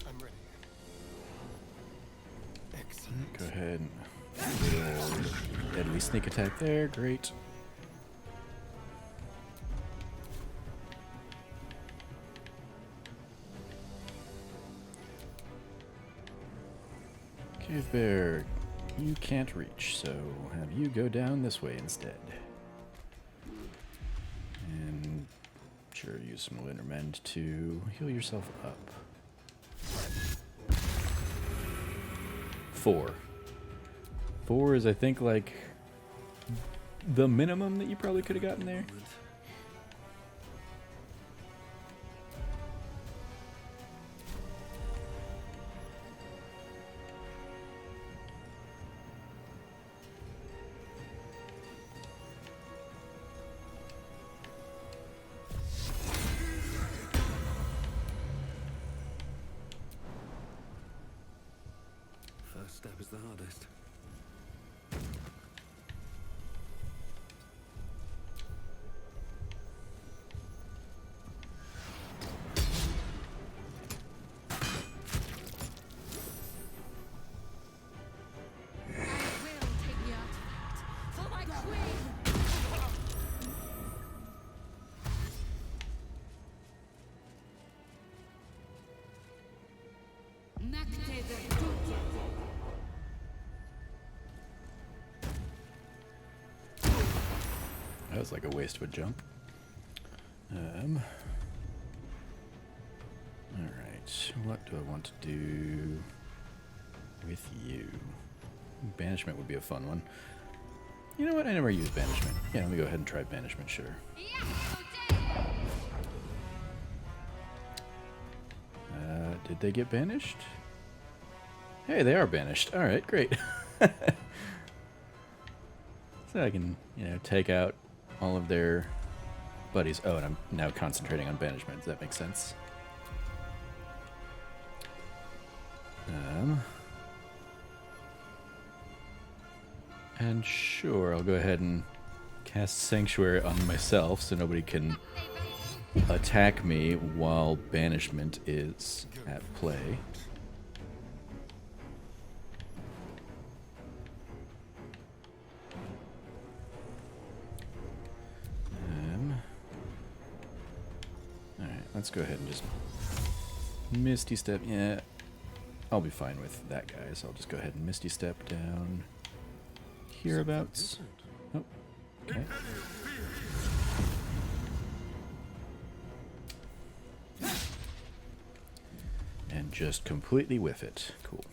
I'm ready. Excellent. Go ahead and deadly sneak attack there, great. Cave Bear, you can't reach, so have you go down this way instead. And sure, use some Lindermend to heal yourself up. 4. 4 is, I think, like the minimum that you probably could have gotten there. First step is the hardest. I will take the artifact for my queen. That was like a waste of a jump. Alright, what do I want to do with you? Banishment would be a fun one. You know what? I never used Banishment. Yeah, let me go ahead and try Banishment, sure. Did they get banished? Hey, they are banished. Alright, great. So I can, you know, take out all of their buddies. Oh, and I'm now concentrating on banishment. Does that make sense? And sure, I'll go ahead and cast Sanctuary on myself so nobody can attack me while banishment is at play. Alright, let's go ahead and just Misty Step. Yeah, I'll be fine with that, guy, so I'll just go ahead and Misty Step down hereabouts. Oh, okay. And just completely whiff it. Cool.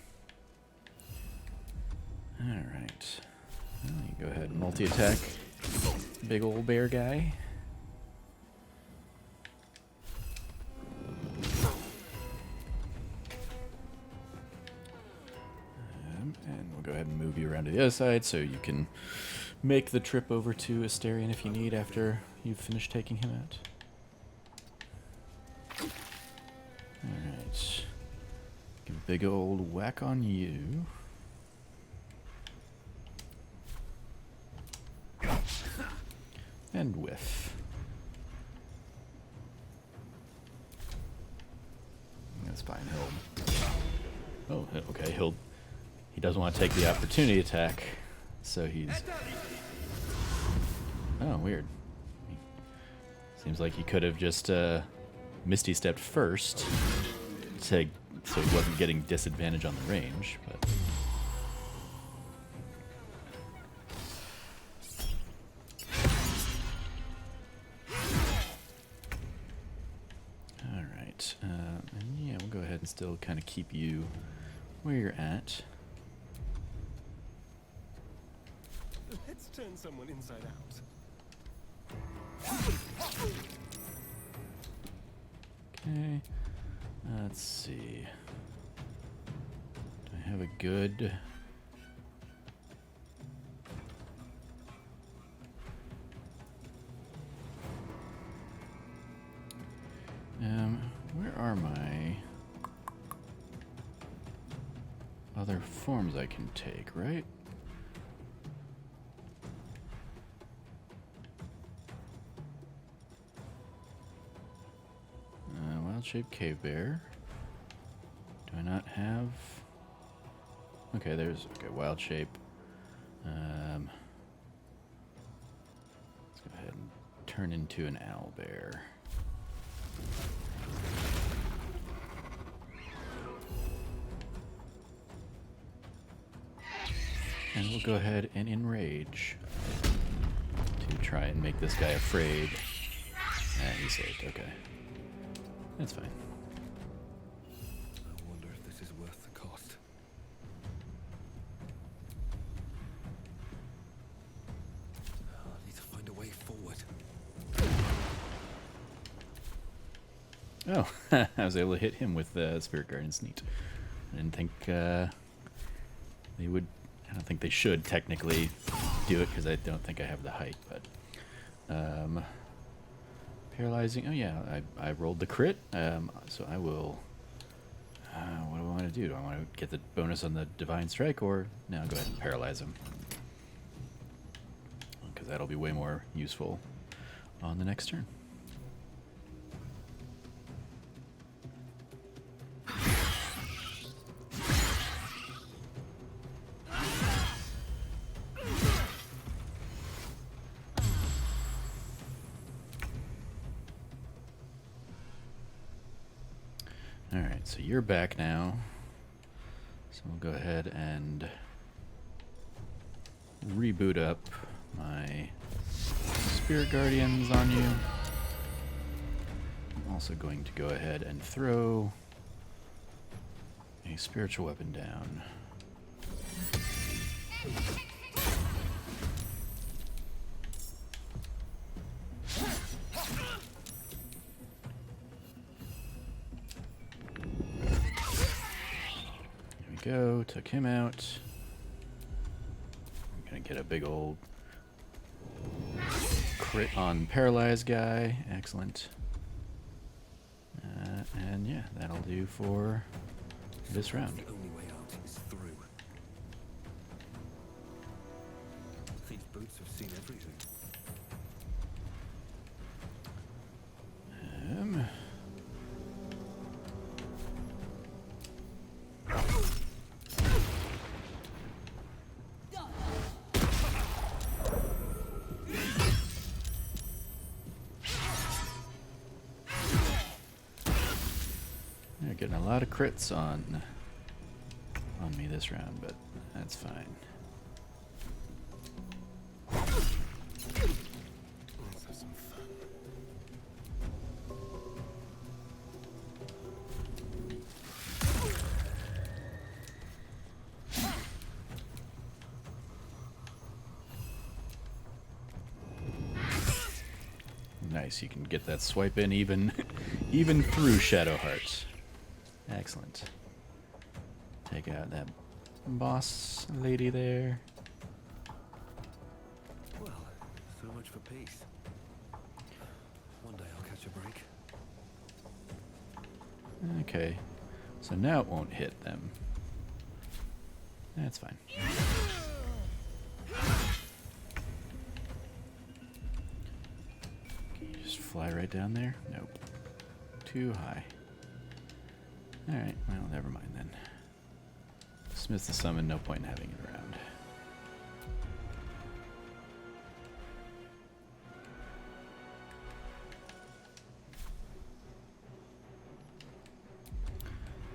Alright. Well, you go ahead and multi-attack. Big old bear guy. And we'll go ahead and move you around to the other side so you can make the trip over to Asterion if you need after you've finished taking him out. Alright. Give a big old whack on you. And whiff. That's fine. Oh, okay. He doesn't want to take the opportunity attack, so he's... Oh, weird. Seems like he could have just Misty Stepped first, so he wasn't getting disadvantage on the range, but... Alright, and yeah, we'll go ahead and still kind of keep you where you're at. Let's turn someone inside out. Okay, let's see. Do I have a good... where are my other forms I can take, right? Wild-shaped cave bear. Do I not have... Okay, there's... Okay, wild shape. Let's go ahead and turn into an owl bear. And we'll go ahead and enrage to try and make this guy afraid. And he saved, okay. That's fine. I wonder if this is worth the cost. I need to find a way forward. Oh, I was able to hit him with the Spirit Guardian's Neat. I didn't think they would... I don't think they should technically do it because I don't think I have the height, but... Paralyzing. Oh yeah, I rolled the crit, so I will... what do I want to do? Do I want to get the bonus on the Divine Strike, or... No, go ahead and paralyze him. Because that'll be way more useful on the next turn. Alright, so you're back now. So we'll go ahead and reboot up my Spirit Guardians on you. I'm also going to go ahead and throw a spiritual weapon down. Go, took him out. I'm gonna get a big old crit on paralyzed guy. Excellent. And yeah, that'll do for this round. The only way out is through. These boots have seen everything. They're getting a lot of crits on me this round, but that's fine. Let's have some fun. Nice, you can get that swipe in even even through Shadowheart. Excellent. Take out that boss lady there. Well, so much for peace. One day I'll catch a break. Okay, so now it won't hit them. That's fine. Can you just fly right down there? Nope. Too high. Alright, well, never mind then. Dismiss the summon, no point in having it around.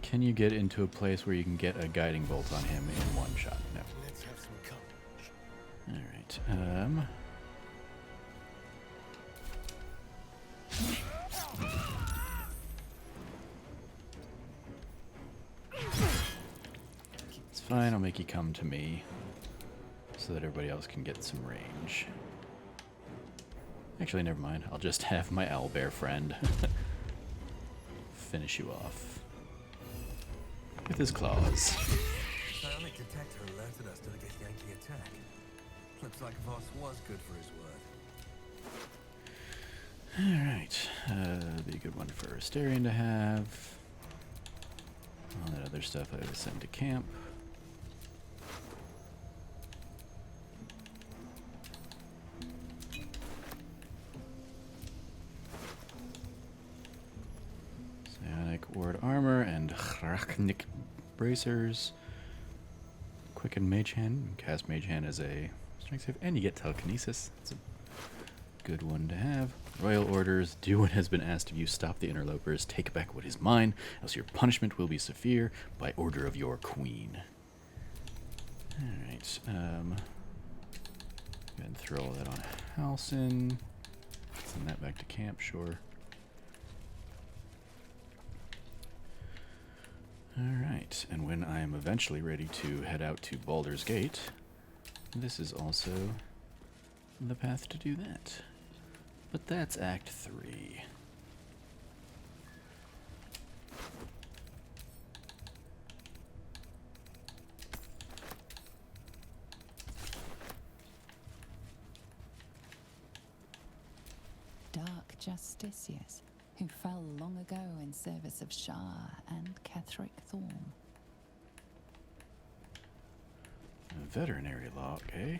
Can you get into a place where you can get a guiding bolt on him in one shot? No. Let's have some courage. Alright, it's fine, I'll make you come to me so that everybody else can get some range. Actually, never mind. I'll just have my owlbear friend finish you off with his claws. Psionic detector alerted us to the Yankee attack. Looks like Voss was good for his word. Alright, that'd be a good one for Asterion to have. All that other stuff I would send to camp. Psionic ward armor and Chrachnik bracers. Quicken mage hand. Cast mage hand as a strength save, and you get telekinesis. That's a good one to have. Royal orders. Do what has been asked of you. Stop the interlopers. Take back what is mine, else your punishment will be severe by order of your queen. Alright. Go ahead and throw all that on Halsin. Send that back to camp, sure. Alright, and when I am eventually ready to head out to Baldur's Gate, this is also the path to do that. But that's Act 3. Dark Justicius, who fell long ago in service of Shah and Ketheric Thorn. A veterinary log, eh?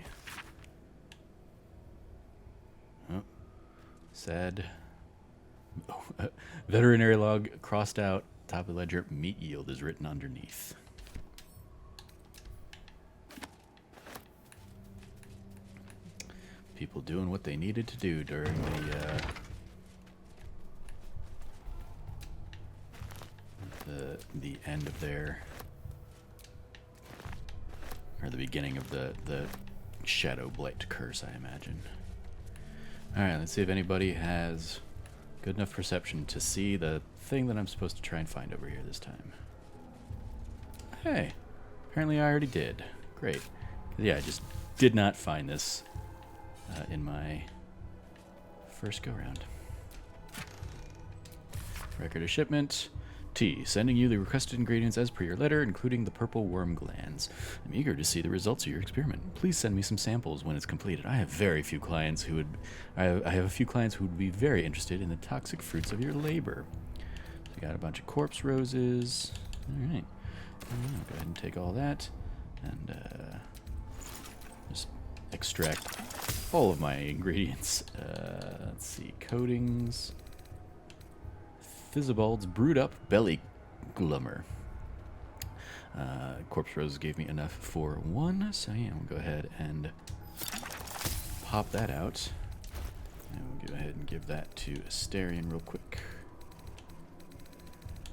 Oh, sad. Oh, veterinary log crossed out, top of the ledger, meat yield is written underneath. People doing what they needed to do during the end of their, or the beginning of the Shadow Blight curse, I imagine. Alright, let's see if anybody has good enough perception to see the thing that I'm supposed to try and find over here this time. Hey, apparently I already did. Great. Yeah, I just did not find this in my first go-round. Record of shipment. tea, sending you the requested ingredients as per your letter, including the purple worm glands. I'm eager to see the results of your experiment. Please send me some samples when it's completed. I have very few clients who would... I have a few clients who would be very interested in the toxic fruits of your labor. So we got a bunch of corpse roses. All right. I'll go ahead and take all that and just extract all of my ingredients. Let's see, coatings. Fizzibald's brewed up belly glummer. Corpse roses gave me enough for one, so yeah, we'll go ahead and pop that out. And we'll go ahead and give that to Asterion real quick,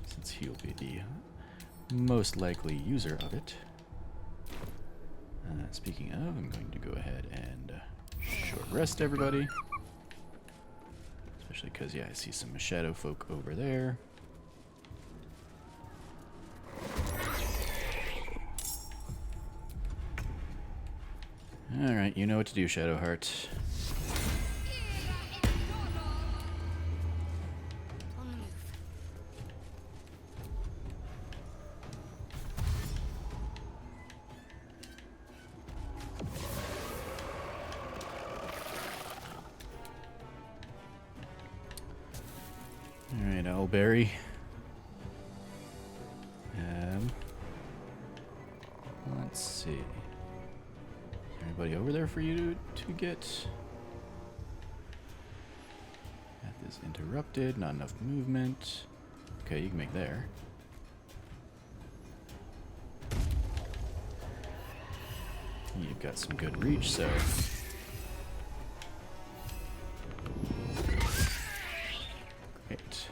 since he'll be the most likely user of it. Speaking of, I'm going to go ahead and short rest everybody. Especially because, yeah, I see some shadow folk over there. Alright, you know what to do, Shadowheart. Alright, Owlberry. Let's see. Is there anybody over there for you to get? Path is interrupted, not enough movement. Okay, you can make there. You've got some good reach, so... Great.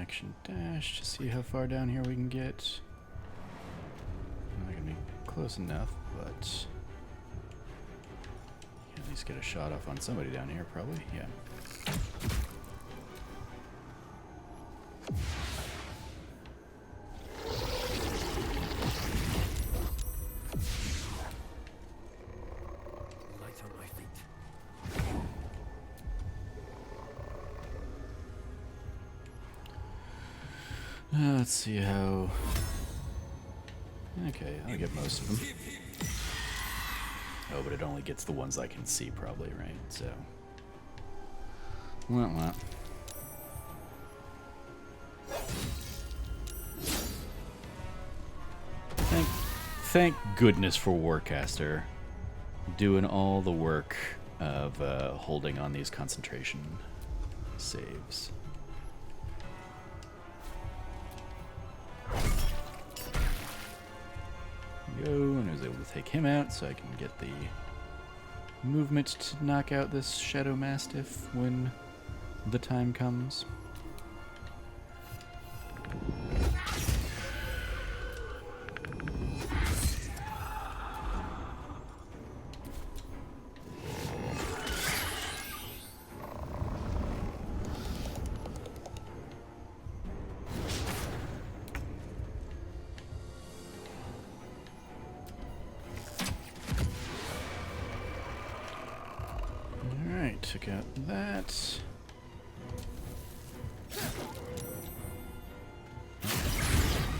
Action dash to see how far down here we can get. Not gonna be close enough, but you can at least get a shot off on somebody down here, probably. Yeah. Light on my feet. Let's see how... Okay, I'll get most of them. Oh, but it only gets the ones I can see, probably, right? So... Well. Thank goodness for Warcaster doing all the work of holding on these concentration saves. Go, and I was able to take him out so I can get the movement to knock out this Shadow Mastiff when the time comes. Took out that.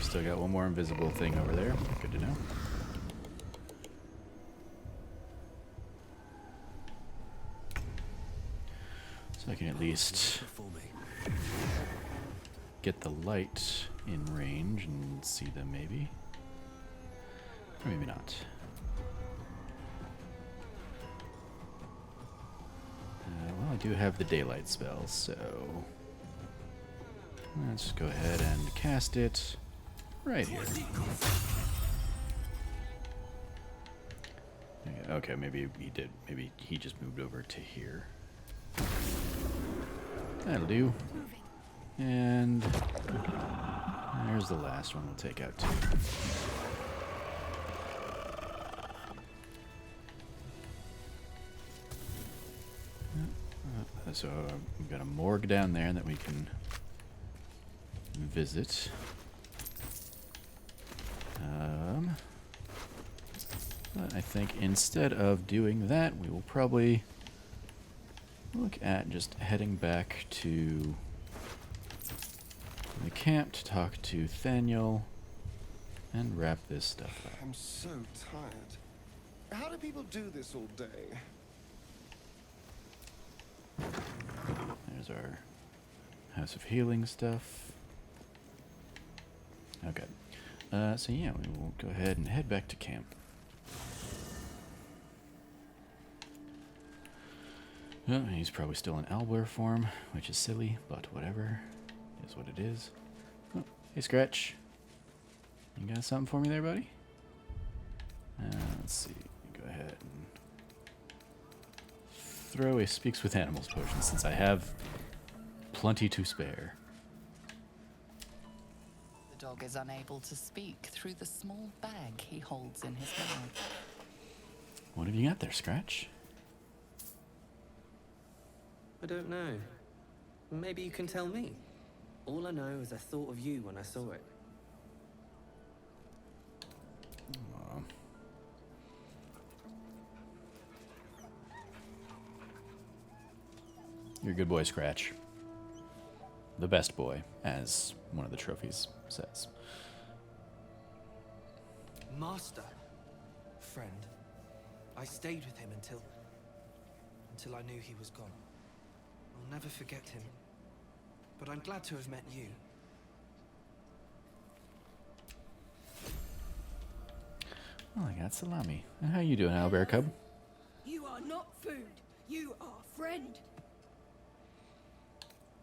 Still got one more invisible thing over there. Good to know. So I can at least get the light in range and see them maybe. Or maybe not. Well, I do have the daylight spell, so let's go ahead and cast it right here. Okay, maybe he did. Maybe he just moved over to here. That'll do. And there's the last one we'll take out too. So we've got a morgue down there that we can visit. But I think instead of doing that, we will probably look at just heading back to the camp to talk to Thaniel and wrap this stuff up. I'm so tired. How do people do this all day? There's our House of Healing stuff. Okay. So yeah, we will go ahead and head back to camp. Oh, he's probably still in owlbear form, which is silly, but whatever. It is what it is. Oh, hey, Scratch. You got something for me there, buddy? Let's see. Go ahead and throw a Speaks with Animals potion, since I have plenty to spare. The dog is unable to speak through the small bag he holds in his mouth. What have you got there, Scratch? I don't know. Maybe you can tell me. All I know is I thought of you when I saw it. Aw. You're a good boy, Scratch. The best boy, as one of the trophies says. Master. Friend. I stayed with him until I knew he was gone. I'll never forget him. But I'm glad to have met you. Oh, I got salami. And how you doing, owlbear cub? You are not food. You are friend.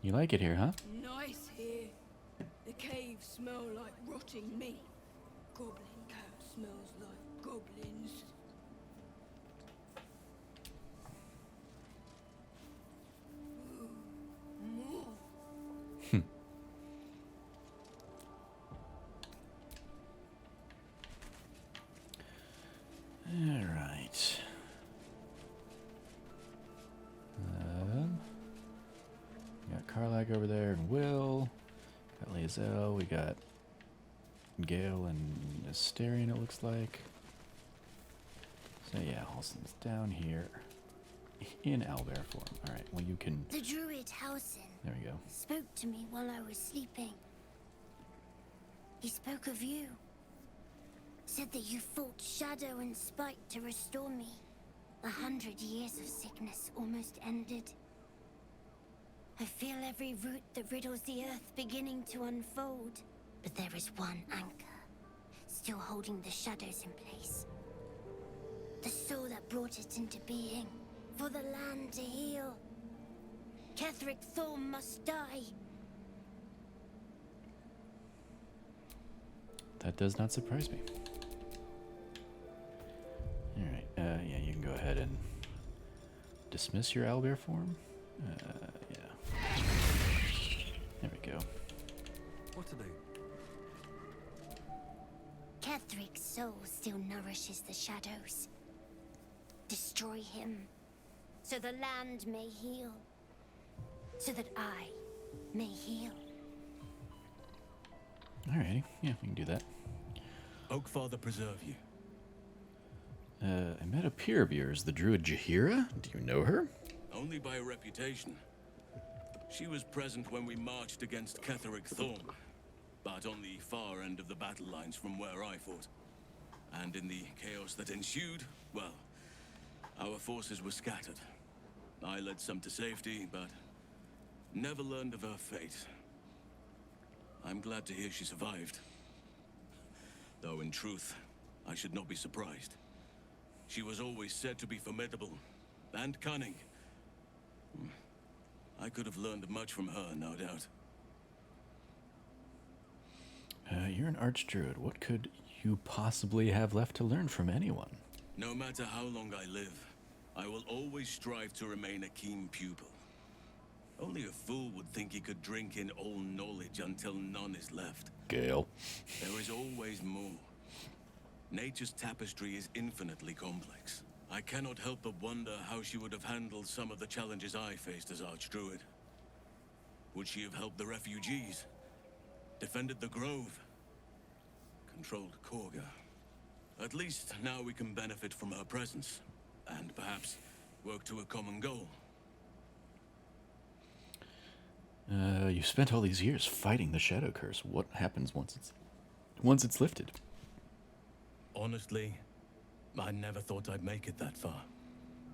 You like it here, huh? Nice here. The caves smell like rotting meat. Goblin cow smells like goblins. More. All right. We got Karlak over there and Will. Got Lae'zel. We got Gale and Asterion, it looks like. So yeah, Halsin's down here in owlbear form. All right, well you can... The Druid Halsin There we go. spoke to me while I was sleeping. He spoke of you. Said that you fought shadow and spite to restore me. 100 years of sickness almost ended. I feel every root that riddles the earth beginning to unfold. But there is one anchor, still holding the shadows in place. The soul that brought it into being, for the land to heal. Ketheric Thorm must die. That does not surprise me. All right, yeah, you can go ahead and dismiss your owlbear form. Yeah. There we go. What to do? Ketheric's soul still nourishes the shadows. Destroy him, so the land may heal. So that I may heal. Alrighty, yeah, we can do that. Oakfather preserve you. I met a peer of yours, the druid Jaheira. Do you know her? Only by reputation. She was present when we marched against Ketheric Thorm, but on the far end of the battle lines from where I fought. And in the chaos that ensued, well, our forces were scattered. I led some to safety, but never learned of her fate. I'm glad to hear she survived. Though in truth, I should not be surprised. She was always said to be formidable and cunning. I could have learned much from her, no doubt. You're an archdruid. What could you possibly have left to learn from anyone? No matter how long I live, I will always strive to remain a keen pupil. Only a fool would think he could drink in all knowledge until none is left. Gale. There is always more. Nature's tapestry is infinitely complex, I cannot help but wonder how she would have handled some of the challenges I faced as Archdruid. Would she have helped the refugees? Defended the Grove? Controlled Korga? At least now we can benefit from her presence, and perhaps work to a common goal. You spent all these years fighting the Shadow Curse. What happens once it's lifted? Honestly, I never thought I'd make it that far.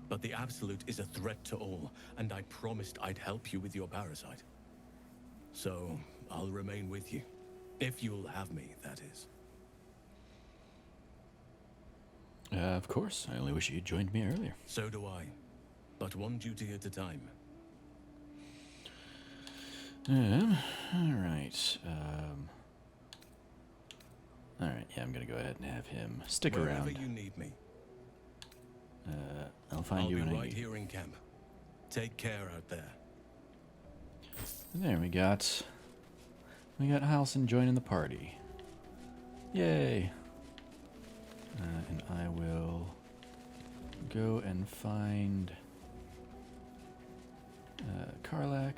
But the Absolute is a threat to all, and I promised I'd help you with your parasite. So, I'll remain with you. If you'll have me, that is. Of course. I only wish you had joined me earlier. So do I. But one duty at a time. Alright. Alright, yeah, I'm gonna go ahead and have him stick around. Wherever you need me. I'll find you when I need you. I'll be right here in camp. Take care out there. There we got Halsin joining the party. Yay! And I will go and find Karlak,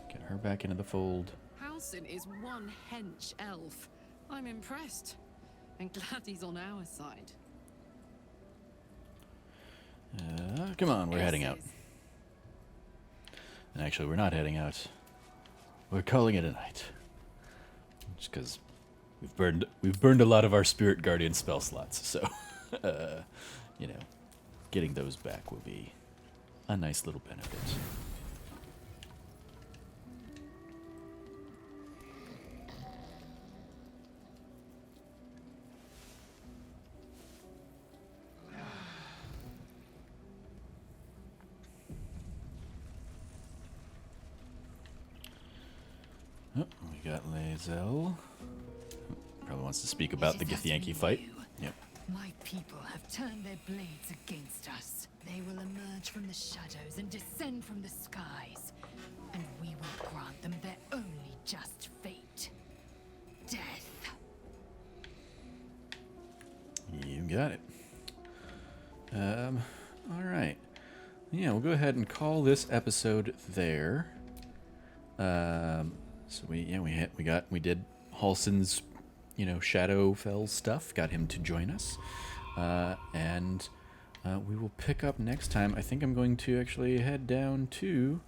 get her back into the fold. Halsin is one hench elf. I'm impressed. And glad he's on our side. Come on, we're heading out. And actually, we're not heading out. We're calling it a night. Just because we've burned a lot of our Spirit Guardian spell slots, so you know, getting those back will be a nice little benefit. Oh, we got Lae'zel. Probably wants to speak about the Githyanki fight. Yep. My people have turned their blades against us. They will emerge from the shadows and descend from the skies. And we will grant them their only just fate. Death. You got it. Alright. Yeah, we'll go ahead and call this episode there. So we did Halsin's, Shadowfell stuff, got him to join us. And we will pick up next time. I think I'm going to actually head down to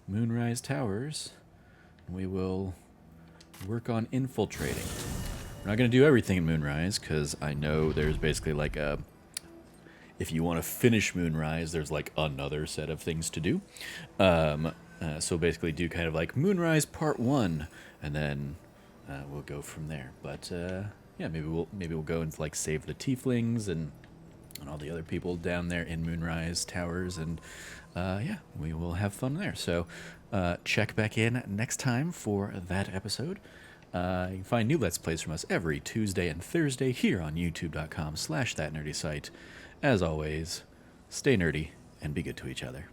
Moonrise Towers. We will work on infiltrating. We're not going to do everything in Moonrise, because I know there's basically like a... If you want to finish Moonrise, there's like another set of things to do. So basically do kind of like Moonrise Part 1, and then we'll go from there. But yeah, maybe we'll go and like save the tieflings and all the other people down there in Moonrise Towers, and yeah, we will have fun there. So check back in next time for that episode. You can find new Let's Plays from us every Tuesday and Thursday here on youtube.com/thatnerdysite. As always, stay nerdy and be good to each other.